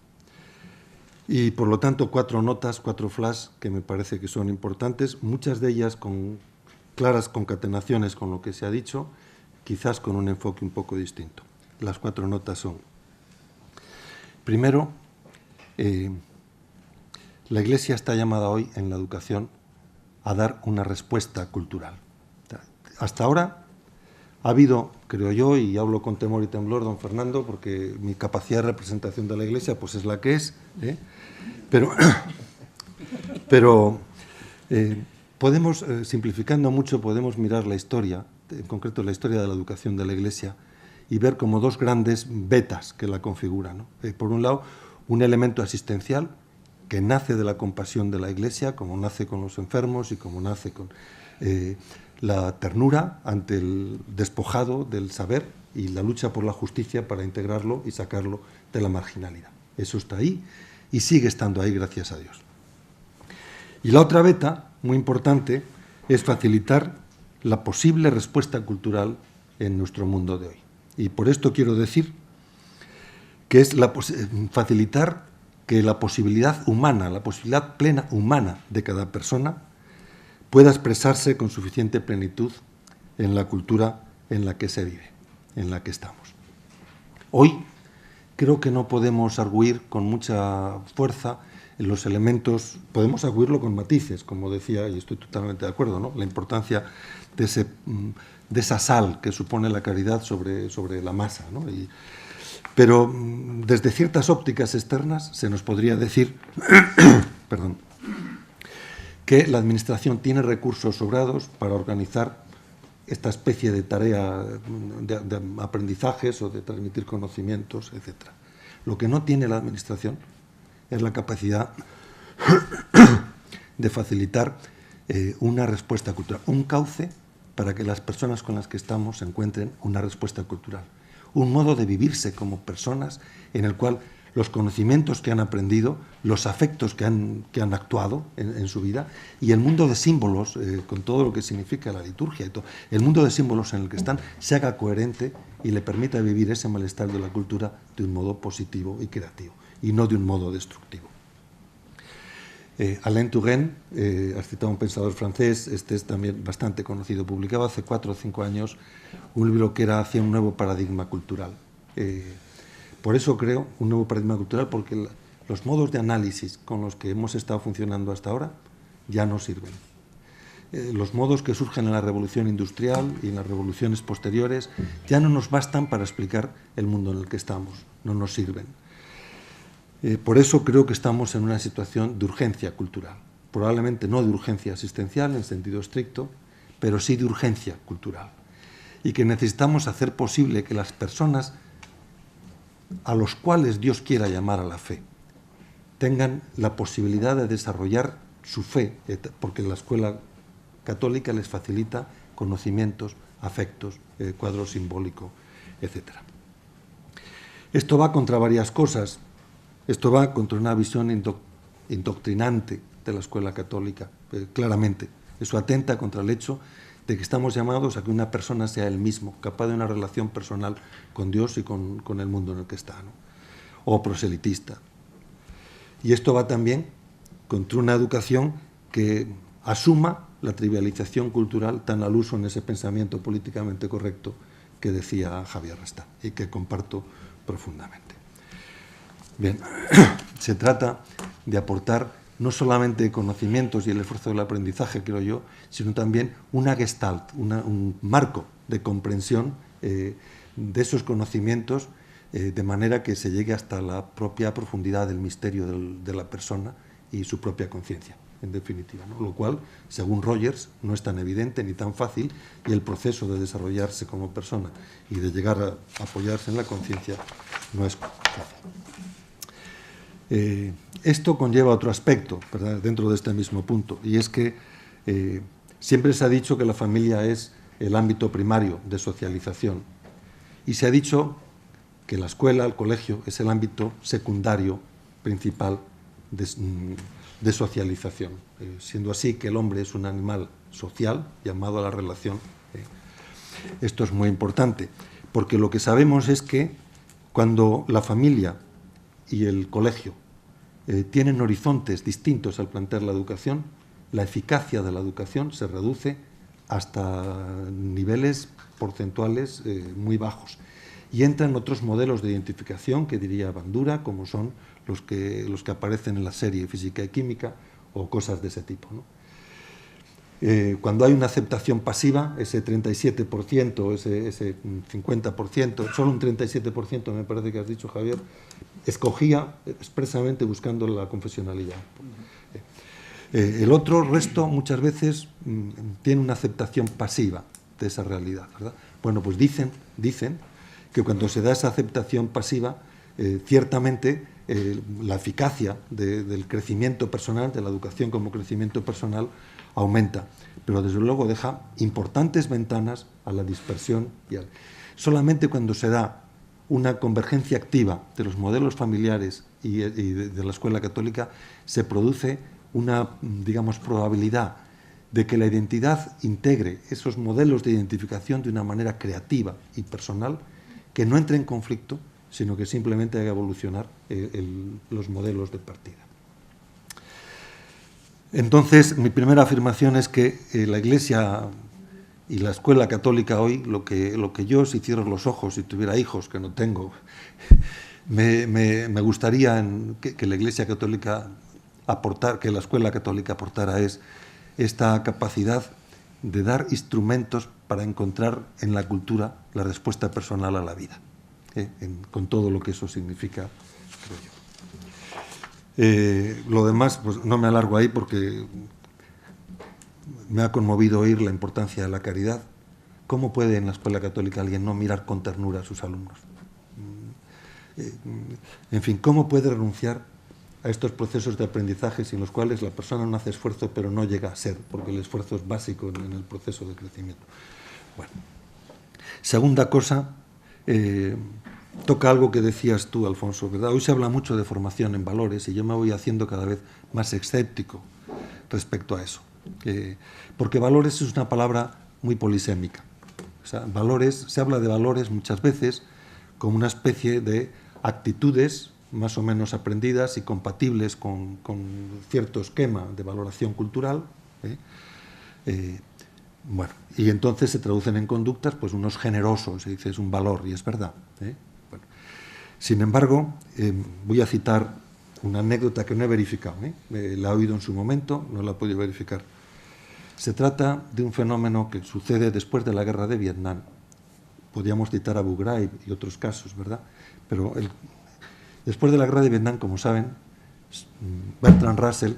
Y por lo tanto 4 notas, 4 flash que me parece que son importantes, muchas de ellas con claras concatenaciones con lo que se ha dicho, quizás con un enfoque un poco distinto. Las 4 notas son: primero, la Iglesia está llamada hoy en la educación a dar una respuesta cultural. Hasta ahora ha habido, creo yo, y hablo con temor y temblor, don Fernando, porque mi capacidad de representación de la Iglesia pues es la que es, pero podemos, simplificando mucho, podemos mirar la historia, en concreto la historia de la educación de la Iglesia, y ver como 2 grandes vetas que la configuran, ¿no? Por un lado, un elemento asistencial que nace de la compasión de la Iglesia, como nace con los enfermos y como nace con la ternura ante el despojado del saber y la lucha por la justicia para integrarlo y sacarlo de la marginalidad. Eso está ahí y sigue estando ahí, gracias a Dios. Y la otra veta, muy importante, es facilitar la posible respuesta cultural en nuestro mundo de hoy. Y por esto quiero decir que es facilitar que la posibilidad humana, la posibilidad plena humana de cada persona pueda expresarse con suficiente plenitud en la cultura en la que se vive, en la que estamos. Hoy creo que no podemos arguir con mucha fuerza en los elementos, podemos arguirlo con matices, como decía, y estoy totalmente de acuerdo, ¿no? La importancia de esa sal que supone la caridad sobre la masa, ¿no? Pero desde ciertas ópticas externas se nos podría decir perdón, que la Administración tiene recursos sobrados para organizar esta especie de tarea de aprendizajes o de transmitir conocimientos, etc. Lo que no tiene la Administración es la capacidad de facilitar una respuesta cultural, un cauce para que las personas con las que estamos encuentren una respuesta cultural. Un modo de vivirse como personas en el cual los conocimientos que han aprendido, los afectos que han actuado en su vida y el mundo de símbolos, con todo lo que significa la liturgia y todo, el mundo de símbolos en el que están, se haga coherente y le permita vivir ese malestar de la cultura de un modo positivo y creativo y no de un modo destructivo. Alain Touraine, has citado a un pensador francés, este es también bastante conocido, publicaba hace 4 o 5 años un libro que era hacia un nuevo paradigma cultural. Por eso creo un nuevo paradigma cultural, porque los modos de análisis con los que hemos estado funcionando hasta ahora ya no sirven. Los modos que surgen en la revolución industrial y en las revoluciones posteriores ya no nos bastan para explicar el mundo en el que estamos, no nos sirven. Por eso creo que estamos en una situación de urgencia cultural, probablemente no de urgencia asistencial en sentido estricto, pero sí de urgencia cultural, y que necesitamos hacer posible que las personas a los cuales Dios quiera llamar a la fe tengan la posibilidad de desarrollar su fe, porque la escuela católica les facilita conocimientos, afectos, cuadro simbólico, etc. Esto va contra varias cosas. Esto va contra una visión indoctrinante de la escuela católica, claramente. Eso atenta contra el hecho de que estamos llamados a que una persona sea él mismo, capaz de una relación personal con Dios y con el mundo en el que está, ¿no? O proselitista. Y esto va también contra una educación que asuma la trivialización cultural tan al uso en ese pensamiento políticamente correcto que decía Javier Restá y que comparto profundamente. Bien, se trata de aportar no solamente conocimientos y el esfuerzo del aprendizaje, creo yo, sino también una gestalt, un marco de comprensión de esos conocimientos, de manera que se llegue hasta la propia profundidad del misterio de la persona y su propia conciencia, en definitiva, ¿no? Lo cual, según Rogers, no es tan evidente ni tan fácil, y el proceso de desarrollarse como persona y de llegar a apoyarse en la conciencia no es fácil. Esto conlleva otro aspecto, ¿verdad?, dentro de este mismo punto, y es que siempre se ha dicho que la familia es el ámbito primario de socialización. Y se ha dicho que la escuela, el colegio, es el ámbito secundario principal de socialización. Siendo así que el hombre es un animal social, llamado a la relación. Esto es muy importante, porque lo que sabemos es que cuando la familia y el colegio tienen horizontes distintos al plantear la educación, la eficacia de la educación se reduce hasta niveles porcentuales muy bajos. Y entran otros modelos de identificación que diría Bandura, como son los que aparecen en la serie Física y Química o cosas de ese tipo, ¿no? Cuando hay una aceptación pasiva, ese 37%, ese 50%, solo un 37% me parece que has dicho, Javier, escogía expresamente buscando la confesionalidad. El otro resto muchas veces tiene una aceptación pasiva de esa realidad, ¿verdad? Bueno, pues dicen que cuando se da esa aceptación pasiva, ciertamente la eficacia del crecimiento personal, de la educación como crecimiento personal, aumenta, pero desde luego deja importantes ventanas a la dispersión. Solamente cuando se da una convergencia activa de los modelos familiares y de la escuela católica se produce una, digamos, probabilidad de que la identidad integre esos modelos de identificación de una manera creativa y personal, que no entre en conflicto, sino que simplemente haga evolucionar los modelos de partida. Entonces, mi primera afirmación es que la Iglesia y la escuela católica hoy, lo que yo, si cierro los ojos, si tuviera hijos, que no tengo, me gustaría que la Iglesia católica que la escuela católica aportara es esta capacidad de dar instrumentos para encontrar en la cultura la respuesta personal a la vida, con todo lo que eso significa, creo yo. Lo demás, pues no me alargo ahí porque me ha conmovido oír la importancia de la caridad. ¿Cómo puede en la escuela católica alguien no mirar con ternura a sus alumnos? En fin, ¿cómo puede renunciar a estos procesos de aprendizaje sin los cuales la persona no hace esfuerzo pero no llega a ser, porque el esfuerzo es básico en el proceso de crecimiento? Bueno, segunda cosa, toca algo que decías tú, Alfonso, ¿verdad? Hoy se habla mucho de formación en valores y yo me voy haciendo cada vez más escéptico respecto a eso, porque valores es una palabra muy polisémica. O sea, valores, se habla de valores muchas veces como una especie de actitudes más o menos aprendidas y compatibles con cierto esquema de valoración cultural, bueno, y entonces se traducen en conductas, pues unos generosos, se dice es un valor, y es verdad. Bueno. Sin embargo, voy a citar una anécdota que no he verificado, la he oído en su momento, no la he podido verificar. Se trata de un fenómeno que sucede después de la guerra de Vietnam. Podríamos citar a Abu Ghraib y otros casos, ¿verdad? Pero después de la guerra de Vietnam, como saben, Bertrand Russell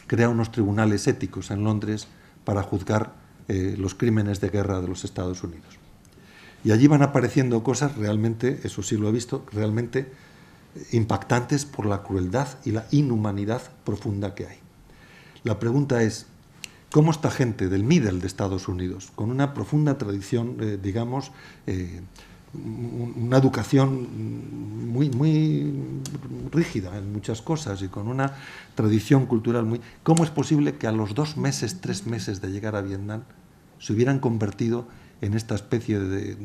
crea unos tribunales éticos en Londres para juzgar los crímenes de guerra de los Estados Unidos. Y allí van apareciendo cosas realmente, eso sí lo he visto, realmente impactantes por la crueldad y la inhumanidad profunda que hay. La pregunta es, ¿cómo esta gente del Middle de Estados Unidos, con una profunda tradición, digamos, una educación muy rígida en muchas cosas y con una tradición cultural muy... ¿Cómo es posible que a los 2 meses, 3 meses de llegar a Vietnam se hubieran convertido en esta especie de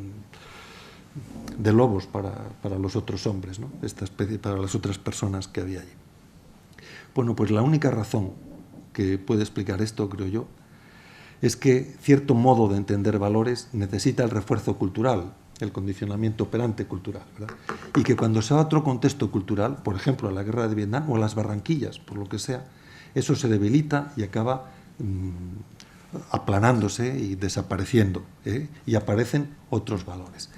lobos para los otros hombres, ¿no? Esta especie para las otras personas que había allí? Bueno, pues la única razón que puede explicar esto, creo yo, es que cierto modo de entender valores necesita el refuerzo cultural, el condicionamiento operante cultural, ¿verdad? Y que cuando se va a otro contexto cultural, por ejemplo a la guerra de Vietnam o a las Barranquillas, por lo que sea, eso se debilita y acaba aplanándose y desapareciendo, y aparecen otros valores.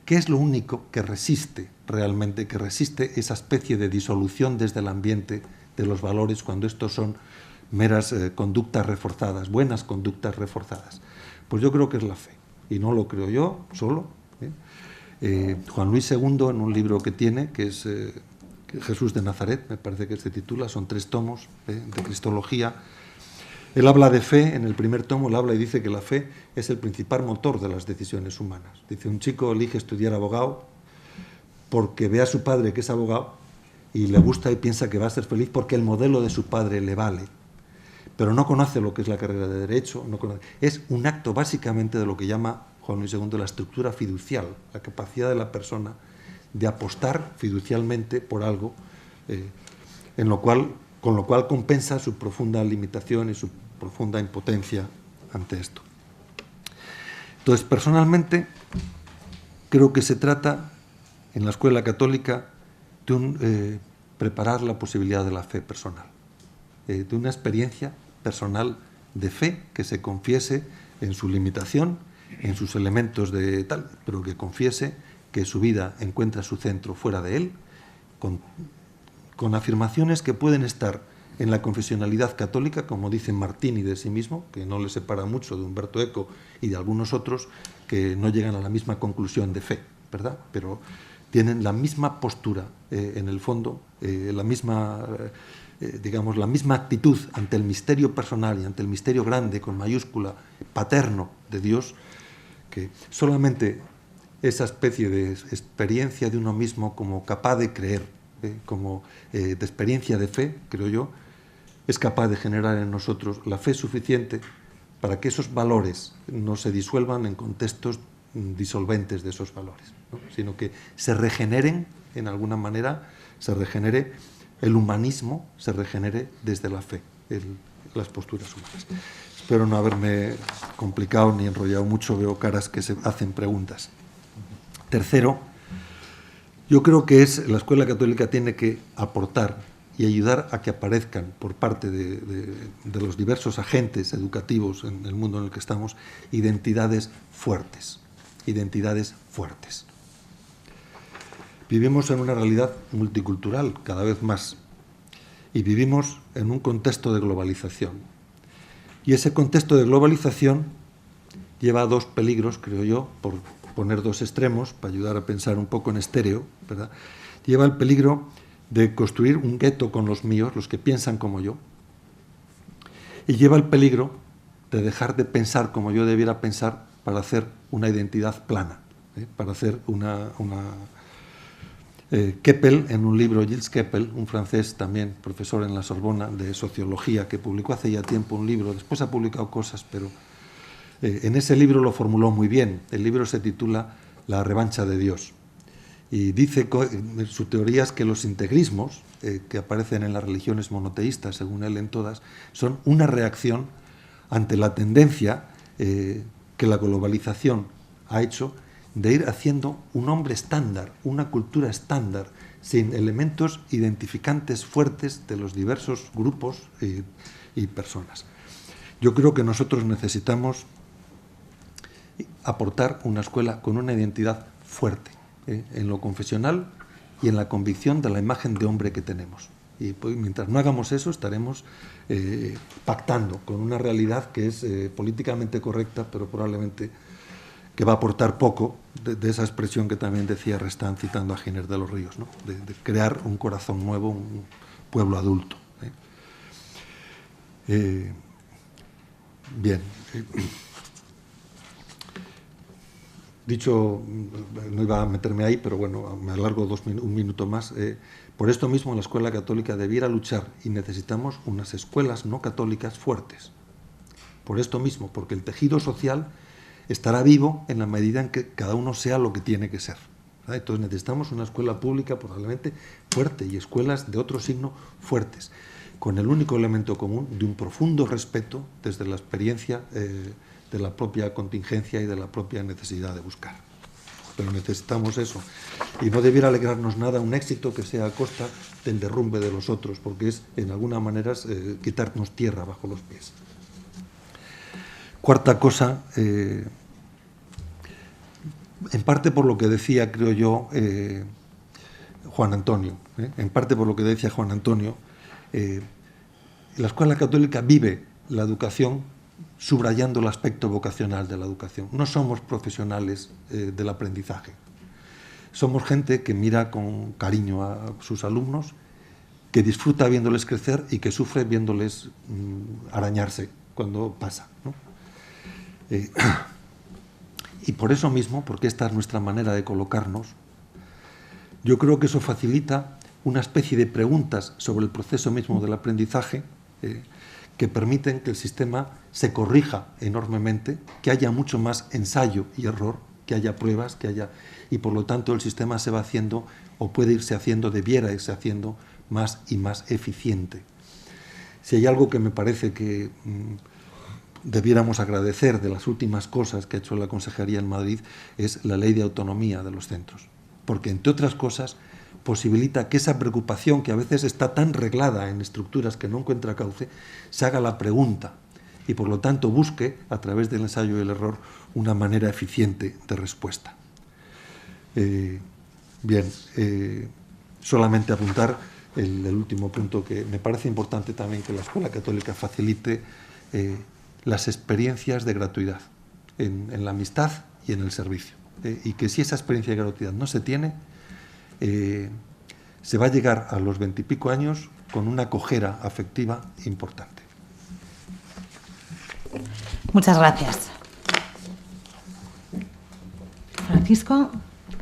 ¿Qué es lo único que resiste realmente, que resiste esa especie de disolución desde el ambiente de los valores cuando estos son meras conductas reforzadas, buenas conductas reforzadas? Pues yo creo que es la fe, y no lo creo yo solo. Juan Luis II, en un libro que tiene, que es Jesús de Nazaret, me parece que se titula, son 3 tomos de Cristología, Él habla de fe, en el primer tomo él habla y dice que la fe es el principal motor de las decisiones humanas. Dice, un chico elige estudiar abogado porque ve a su padre que es abogado y le gusta y piensa que va a ser feliz porque el modelo de su padre le vale. Pero no conoce lo que es la carrera de Derecho. Es un acto básicamente de lo que llama Juan Luis II la estructura fiducial, la capacidad de la persona de apostar fiducialmente por algo con lo cual compensa su profunda limitación y su profunda impotencia ante esto. Entonces, personalmente, creo que se trata, en la escuela católica, de preparar la posibilidad de la fe personal, de una experiencia personal de fe que se confiese en su limitación, en sus elementos de tal, pero que confiese que su vida encuentra su centro fuera de él, con afirmaciones que pueden estar en la confesionalidad católica, como dice Martini de sí mismo, que no le separa mucho de Umberto Eco y de algunos otros que no llegan a la misma conclusión de fe, ¿verdad? Pero tienen la misma postura, en el fondo, la misma actitud ante el misterio personal y ante el misterio grande, con mayúscula, paterno de Dios, que solamente esa especie de experiencia de uno mismo como capaz de creer, como de experiencia de fe, creo yo, es capaz de generar en nosotros la fe suficiente para que esos valores no se disuelvan en contextos disolventes de esos valores, ¿no? Sino que se regeneren, en alguna manera, se regenere el humanismo, se regenere desde la fe, las posturas humanas. Espero no haberme complicado ni enrollado mucho, veo caras que se hacen preguntas. Tercero, yo creo que la escuela católica tiene que aportar y ayudar a que aparezcan por parte de los diversos agentes educativos en el mundo en el que estamos identidades fuertes. Vivimos en una realidad multicultural cada vez más y vivimos en un contexto de globalización. Y ese contexto de globalización lleva a dos peligros, creo yo, por poner dos extremos, para ayudar a pensar un poco en estéreo, ¿verdad? Lleva el peligro de construir un gueto con los míos, los que piensan como yo, y lleva el peligro de dejar de pensar como yo debiera pensar para hacer una identidad plana, para hacer una Keppel, en un libro, Gilles Keppel, un francés también, profesor en la Sorbona de Sociología, que publicó hace ya tiempo un libro, después ha publicado cosas, pero en ese libro lo formuló muy bien. El libro se titula La revancha de Dios. Y dice, su teoría es que los integrismos, que aparecen en las religiones monoteístas, según él en todas, son una reacción ante la tendencia que la globalización ha hecho de ir haciendo un hombre estándar, una cultura estándar, sin elementos identificantes fuertes de los diversos grupos y personas. Yo creo que nosotros necesitamos aportar una escuela con una identidad fuerte, en lo confesional y en la convicción de la imagen de hombre que tenemos. Y pues, mientras no hagamos eso, estaremos pactando con una realidad que es políticamente correcta, pero probablemente que va a aportar poco de esa expresión que también decía Restán, citando a Giner de los Ríos, ¿no? de crear un corazón nuevo, un pueblo adulto. Bien. Dicho, no iba a meterme ahí, pero bueno, me alargo un minuto más. Por esto mismo, la escuela católica debiera luchar y necesitamos unas escuelas no católicas fuertes. Por esto mismo, porque el tejido social estará vivo en la medida en que cada uno sea lo que tiene que ser, ¿verdad? Entonces necesitamos una escuela pública probablemente fuerte y escuelas de otro signo fuertes, con el único elemento común de un profundo respeto desde la experiencia de la propia contingencia y de la propia necesidad de buscar. Pero necesitamos eso. Y no debiera alegrarnos nada un éxito que sea a costa del derrumbe de los otros, porque es, en alguna manera, quitarnos tierra bajo los pies. Cuarta cosa, en parte por lo que decía, creo yo, Juan Antonio, en parte por lo que decía Juan Antonio, la escuela católica vive la educación subrayando el aspecto vocacional de la educación. No somos profesionales del aprendizaje. Somos gente que mira con cariño a sus alumnos, que disfruta viéndoles crecer y que sufre viéndoles arañarse cuando pasa, ¿no? Y por eso mismo, porque esta es nuestra manera de colocarnos, yo creo que eso facilita una especie de preguntas sobre el proceso mismo del aprendizaje que permiten que el sistema se corrija enormemente, que haya mucho más ensayo y error, que haya pruebas, que haya... y por lo tanto el sistema se va haciendo, o puede irse haciendo, debiera irse haciendo más y más eficiente. Si hay algo que me parece que debiéramos agradecer de las últimas cosas que ha hecho la Consejería en Madrid, es la ley de autonomía de los centros, porque entre otras cosas posibilita que esa preocupación que a veces está tan reglada en estructuras que no encuentra cauce, se haga la pregunta y por lo tanto busque, a través del ensayo y el error, una manera eficiente de respuesta. Solamente apuntar el último punto, que me parece importante también que la Escuela Católica facilite las experiencias de gratuidad en la amistad y en el servicio, y que si esa experiencia de gratuidad no se tiene, se va a llegar a los 20 y pico años con una cojera afectiva importante. Muchas gracias. Francisco,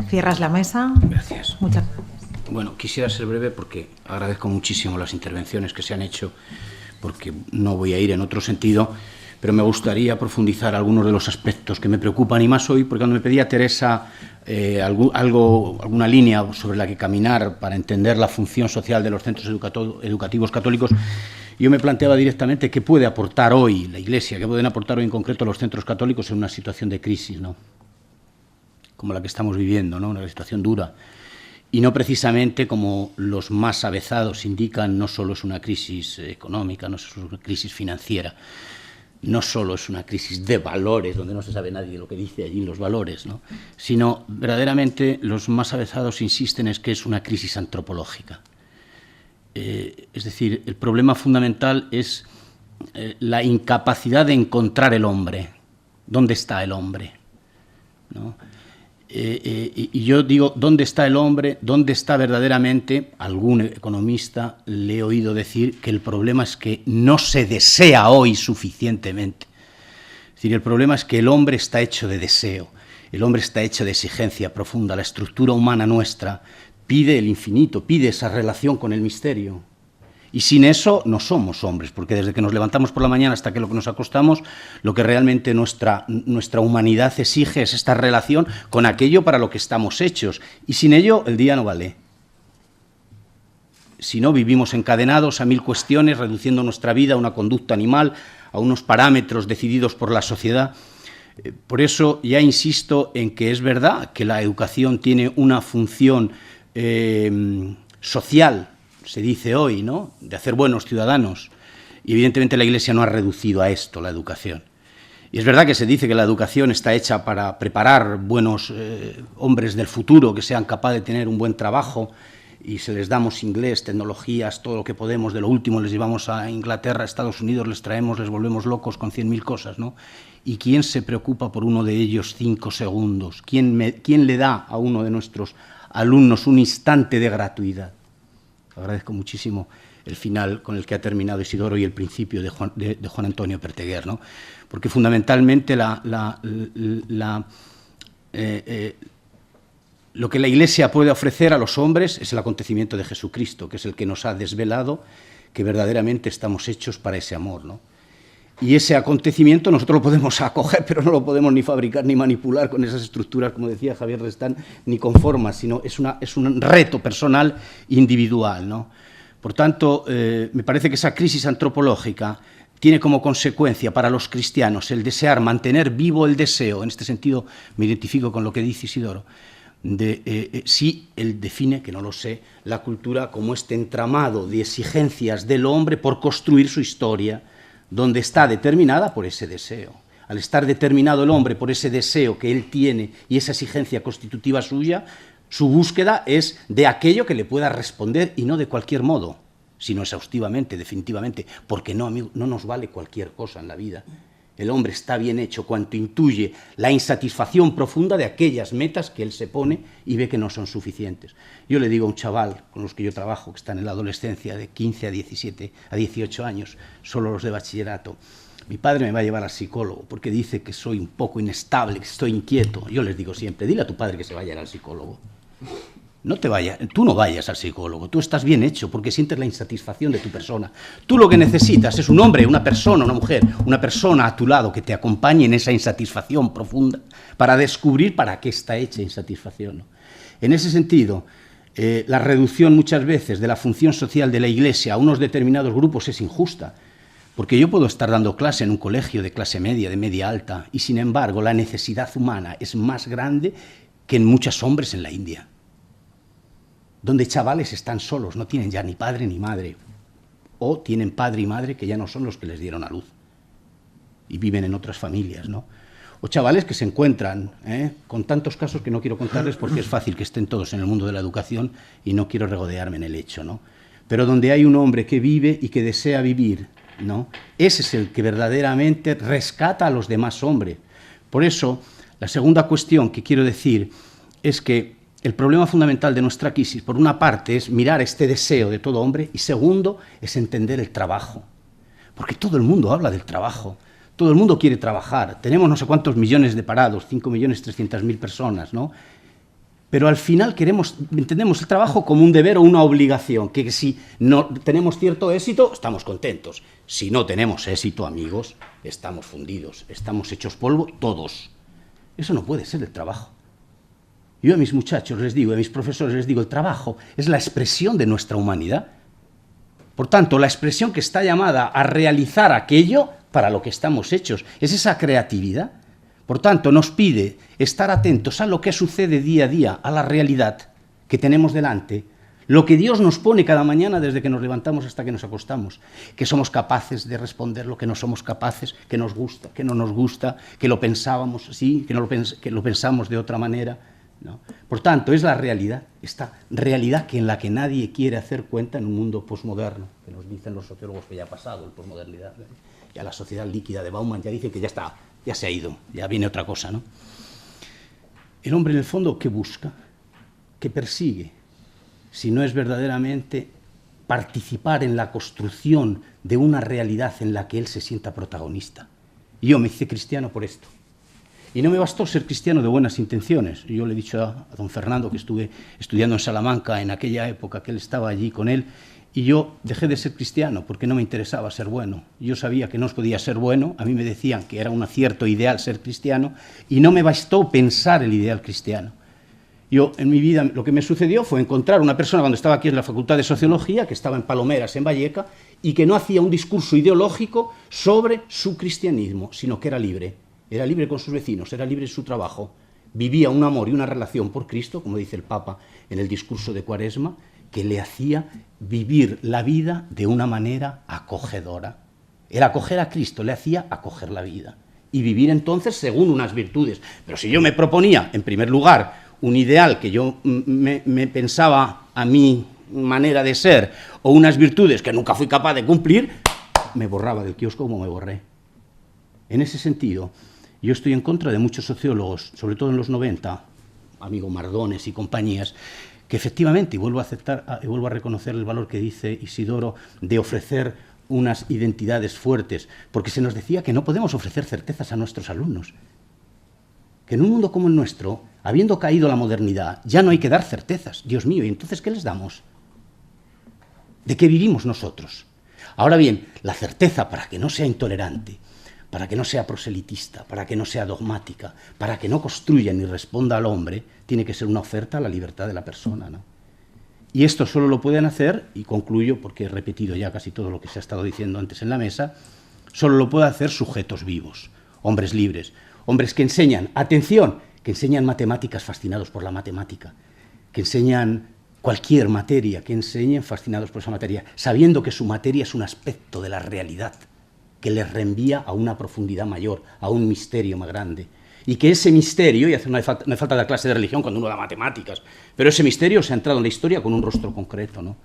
cierras la mesa. Gracias. Muchas gracias. Bueno, quisiera ser breve porque agradezco muchísimo las intervenciones que se han hecho, porque no voy a ir en otro sentido, pero me gustaría profundizar algunos de los aspectos que me preocupan, y más hoy, porque cuando me pedía Teresa alguna línea sobre la que caminar para entender la función social de los centros educativos católicos, yo me planteaba directamente qué puede aportar hoy la Iglesia, qué pueden aportar hoy en concreto los centros católicos en una situación de crisis, ¿no?, como la que estamos viviendo, ¿no?, una situación dura. Y no precisamente, como los más avezados indican, no solo es una crisis económica, no solo es una crisis financiera, no solo es una crisis de valores, donde no se sabe nadie lo que dice allí los valores, ¿no?, sino verdaderamente los más avezados insisten en que es una crisis antropológica. Es decir, el problema fundamental es la incapacidad de encontrar el hombre. ¿Dónde está el hombre?, ¿no? Y yo digo, ¿dónde está el hombre? ¿Dónde está verdaderamente? Algún economista le he oído decir que el problema es que no se desea hoy suficientemente. Es decir, el problema es que el hombre está hecho de deseo, el hombre está hecho de exigencia profunda. La estructura humana nuestra pide el infinito, pide esa relación con el misterio. Y sin eso no somos hombres, porque desde que nos levantamos por la mañana hasta que nos acostamos, lo que realmente nuestra humanidad exige es esta relación con aquello para lo que estamos hechos. Y sin ello el día no vale. Si no, vivimos encadenados a 1000 cuestiones, reduciendo nuestra vida a una conducta animal, a unos parámetros decididos por la sociedad. Por eso ya insisto en que es verdad que la educación tiene una función social, se dice hoy, ¿no?, de hacer buenos ciudadanos, y evidentemente la Iglesia no ha reducido a esto la educación. Y es verdad que se dice que la educación está hecha para preparar buenos hombres del futuro, que sean capaces de tener un buen trabajo, y se les damos inglés, tecnologías, todo lo que podemos, de lo último les llevamos a Inglaterra, a Estados Unidos, les traemos, les volvemos locos con 100.000 cosas, ¿no? ¿Y quién se preocupa por uno de ellos 5 segundos? ¿Quién le da a uno de nuestros alumnos un instante de gratuidad? Agradezco muchísimo el final con el que ha terminado Isidoro y el principio de Juan Antonio Perteguer, ¿no? Porque fundamentalmente lo que la Iglesia puede ofrecer a los hombres es el acontecimiento de Jesucristo, que es el que nos ha desvelado que verdaderamente estamos hechos para ese amor, ¿no? Y ese acontecimiento nosotros lo podemos acoger, pero no lo podemos ni fabricar ni manipular con esas estructuras, como decía Javier Restán, ni con formas, sino es un reto personal individual, ¿no? Por tanto, me parece que esa crisis antropológica tiene como consecuencia para los cristianos el desear mantener vivo el deseo. En este sentido me identifico con lo que dice Isidoro, si él define, que no lo sé, la cultura como este entramado de exigencias del hombre por construir su historia, donde está determinada por ese deseo. Al estar determinado el hombre por ese deseo que él tiene y esa exigencia constitutiva suya, su búsqueda es de aquello que le pueda responder, y no de cualquier modo, sino exhaustivamente, definitivamente, porque no, amigo, no nos vale cualquier cosa en la vida. El hombre está bien hecho cuanto intuye la insatisfacción profunda de aquellas metas que él se pone y ve que no son suficientes. Yo le digo a un chaval con los que yo trabajo, que están en la adolescencia de 15 a 18 años, solo los de bachillerato, mi padre me va a llevar al psicólogo porque dice que soy un poco inestable, que estoy inquieto. Yo les digo siempre, dile a tu padre que se vaya al psicólogo. No te vayas, tú no vayas al psicólogo, tú estás bien hecho porque sientes la insatisfacción de tu persona. Tú lo que necesitas es un hombre, una persona, una mujer, una persona a tu lado que te acompañe en esa insatisfacción profunda para descubrir para qué está hecha insatisfacción, ¿no? En ese sentido, la reducción muchas veces de la función social de la Iglesia a unos determinados grupos es injusta, porque yo puedo estar dando clase en un colegio de clase media, de media alta, y sin embargo la necesidad humana es más grande que en muchos hombres en la India, donde chavales están solos, no tienen ya ni padre ni madre, o tienen padre y madre que ya no son los que les dieron a luz, y viven en otras familias, ¿no? O chavales que se encuentran, con tantos casos que no quiero contarles porque es fácil que estén todos en el mundo de la educación y no quiero regodearme en el hecho, ¿no? Pero donde hay un hombre que vive y que desea vivir, ¿no? Ese es el que verdaderamente rescata a los demás hombres. Por eso, la segunda cuestión que quiero decir es que el problema fundamental de nuestra crisis, por una parte, es mirar este deseo de todo hombre y segundo, es entender el trabajo. Porque todo el mundo habla del trabajo, todo el mundo quiere trabajar, tenemos no sé cuántos millones de parados, 5.300.000 personas, ¿no? Pero al final entendemos el trabajo como un deber o una obligación, que si no tenemos cierto éxito, estamos contentos. Si no tenemos éxito, amigos, estamos fundidos, estamos hechos polvo todos. Eso no puede ser el trabajo. Yo a mis muchachos les digo, a mis profesores les digo, el trabajo es la expresión de nuestra humanidad. Por tanto, la expresión que está llamada a realizar aquello para lo que estamos hechos, es esa creatividad. Por tanto, nos pide estar atentos a lo que sucede día a día, a la realidad que tenemos delante, lo que Dios nos pone cada mañana desde que nos levantamos hasta que nos acostamos, que somos capaces de responder lo que no somos capaces, que nos gusta, que no nos gusta, que lo pensábamos así, que lo pensamos de otra manera, ¿no? Por tanto, es la realidad, esta realidad en la que nadie quiere hacer cuenta en un mundo posmoderno, que nos dicen los sociólogos que ya ha pasado, el posmodernidad, ¿no? Ya la sociedad líquida de Bauman ya dice que ya está, ya se ha ido, ya viene otra cosa, ¿no? El hombre en el fondo, ¿qué busca? ¿Qué persigue? Si no es verdaderamente participar en la construcción de una realidad en la que él se sienta protagonista. Y yo me hice cristiano por esto. Y no me bastó ser cristiano de buenas intenciones. Yo le he dicho a don Fernando que estuve estudiando en Salamanca en aquella época, que él estaba allí con él, y yo dejé de ser cristiano porque no me interesaba ser bueno. Yo sabía que no podía ser bueno, a mí me decían que era un acierto ideal ser cristiano, y no me bastó pensar el ideal cristiano. Yo, en mi vida, lo que me sucedió fue encontrar una persona cuando estaba aquí en la Facultad de Sociología, que estaba en Palomeras, en Valleca, y que no hacía un discurso ideológico sobre su cristianismo, sino que era libre con sus vecinos, era libre en su trabajo, vivía un amor y una relación por Cristo, como dice el Papa en el discurso de Cuaresma, que le hacía vivir la vida de una manera acogedora. El acoger a Cristo le hacía acoger la vida y vivir entonces según unas virtudes. Pero si yo me proponía, en primer lugar, un ideal que yo me pensaba a mi manera de ser, o unas virtudes que nunca fui capaz de cumplir, me borraba del kiosco como me borré. En ese sentido, yo estoy en contra de muchos sociólogos, sobre todo en los 90, amigo Mardones y compañías, que efectivamente, y vuelvo a reconocer el valor que dice Isidoro, de ofrecer unas identidades fuertes, porque se nos decía que no podemos ofrecer certezas a nuestros alumnos. Que en un mundo como el nuestro, habiendo caído la modernidad, ya no hay que dar certezas. Dios mío, ¿y entonces qué les damos? ¿De qué vivimos nosotros? Ahora bien, la certeza, para que no sea intolerante, para que no sea proselitista, para que no sea dogmática, para que no construya ni responda al hombre, tiene que ser una oferta a la libertad de la persona, ¿no? Y esto solo lo pueden hacer, y concluyo porque he repetido ya casi todo lo que se ha estado diciendo antes en la mesa, solo lo pueden hacer sujetos vivos, hombres libres, hombres que enseñan, atención, que enseñan matemáticas fascinados por la matemática, que enseñan cualquier materia, que enseñen fascinados por esa materia, sabiendo que su materia es un aspecto de la realidad, que les reenvía a una profundidad mayor, a un misterio más grande. Y que ese misterio, y no hay falta dar clase de religión cuando uno da matemáticas, pero ese misterio se ha entrado en la historia con un rostro concreto, ¿no?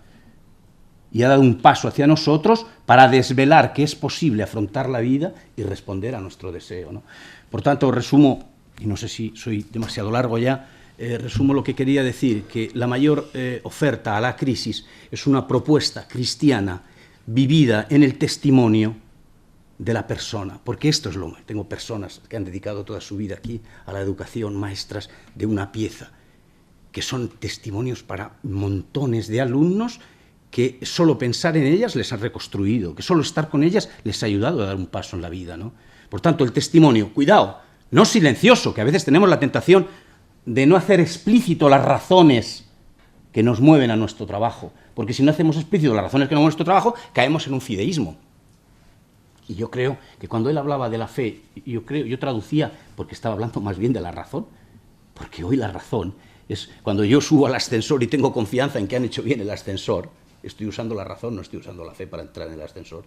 Y ha dado un paso hacia nosotros para desvelar que es posible afrontar la vida y responder a nuestro deseo, ¿no? Por tanto, resumo, y no sé si soy demasiado largo ya, resumo lo que quería decir, que la mayor oferta a la crisis es una propuesta cristiana vivida en el testimonio de la persona, porque esto es lo que tengo personas que han dedicado toda su vida aquí a la educación, maestras de una pieza, que son testimonios para montones de alumnos que solo pensar en ellas les ha reconstruido, que solo estar con ellas les ha ayudado a dar un paso en la vida, ¿no? Por tanto, el testimonio, cuidado, no silencioso, que a veces tenemos la tentación de no hacer explícito las razones que nos mueven a nuestro trabajo, porque si no hacemos explícito las razones que nos mueven a nuestro trabajo, caemos en un fideísmo. Y yo creo que cuando él hablaba de la fe, yo traducía, porque estaba hablando más bien de la razón, porque hoy la razón es cuando yo subo al ascensor y tengo confianza en que han hecho bien el ascensor, estoy usando la razón, no estoy usando la fe para entrar en el ascensor.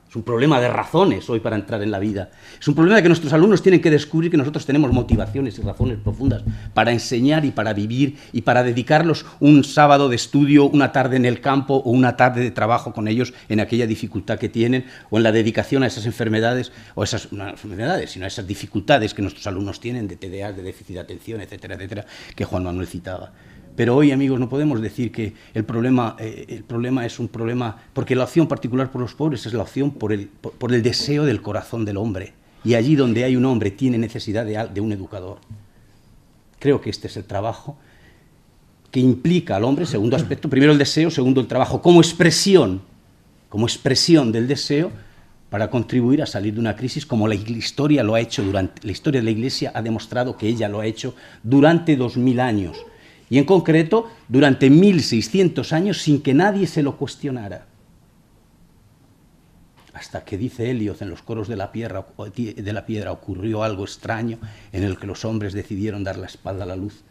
Es un problema de razones hoy para entrar en la vida. Es un problema de que nuestros alumnos tienen que descubrir que nosotros tenemos motivaciones y razones profundas para enseñar y para vivir y para dedicarlos un sábado de estudio, una tarde en el campo o una tarde de trabajo con ellos en aquella dificultad que tienen o en la dedicación a esas enfermedades, o esas, no enfermedades, sino a esas dificultades que nuestros alumnos tienen de TDA, de déficit de atención, etcétera, etcétera, que Juan Manuel citaba. Pero hoy, amigos, no podemos decir que el problema es un problema, porque la opción particular por los pobres es la opción por el deseo del corazón del hombre. Y allí donde hay un hombre tiene necesidad de un educador. Creo que este es el trabajo que implica al hombre, segundo aspecto, primero el deseo, segundo el trabajo, como expresión del deseo para contribuir a salir de una crisis como la historia lo ha hecho la historia de la Iglesia ha demostrado que ella lo ha hecho durante 2000 años. Y en concreto, durante 1600 años sin que nadie se lo cuestionara. Hasta que, dice Eliot, en los coros de la piedra ocurrió algo extraño en el que los hombres decidieron dar la espalda a la luz.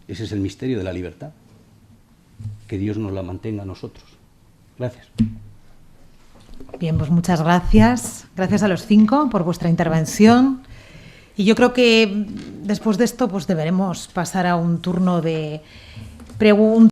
Ese es el misterio de la libertad. Que Dios nos la mantenga a nosotros. Gracias. Bien, pues muchas gracias. Gracias a los 5 por vuestra intervención. Y yo creo que después de esto pues deberemos pasar a un turno de preguntas.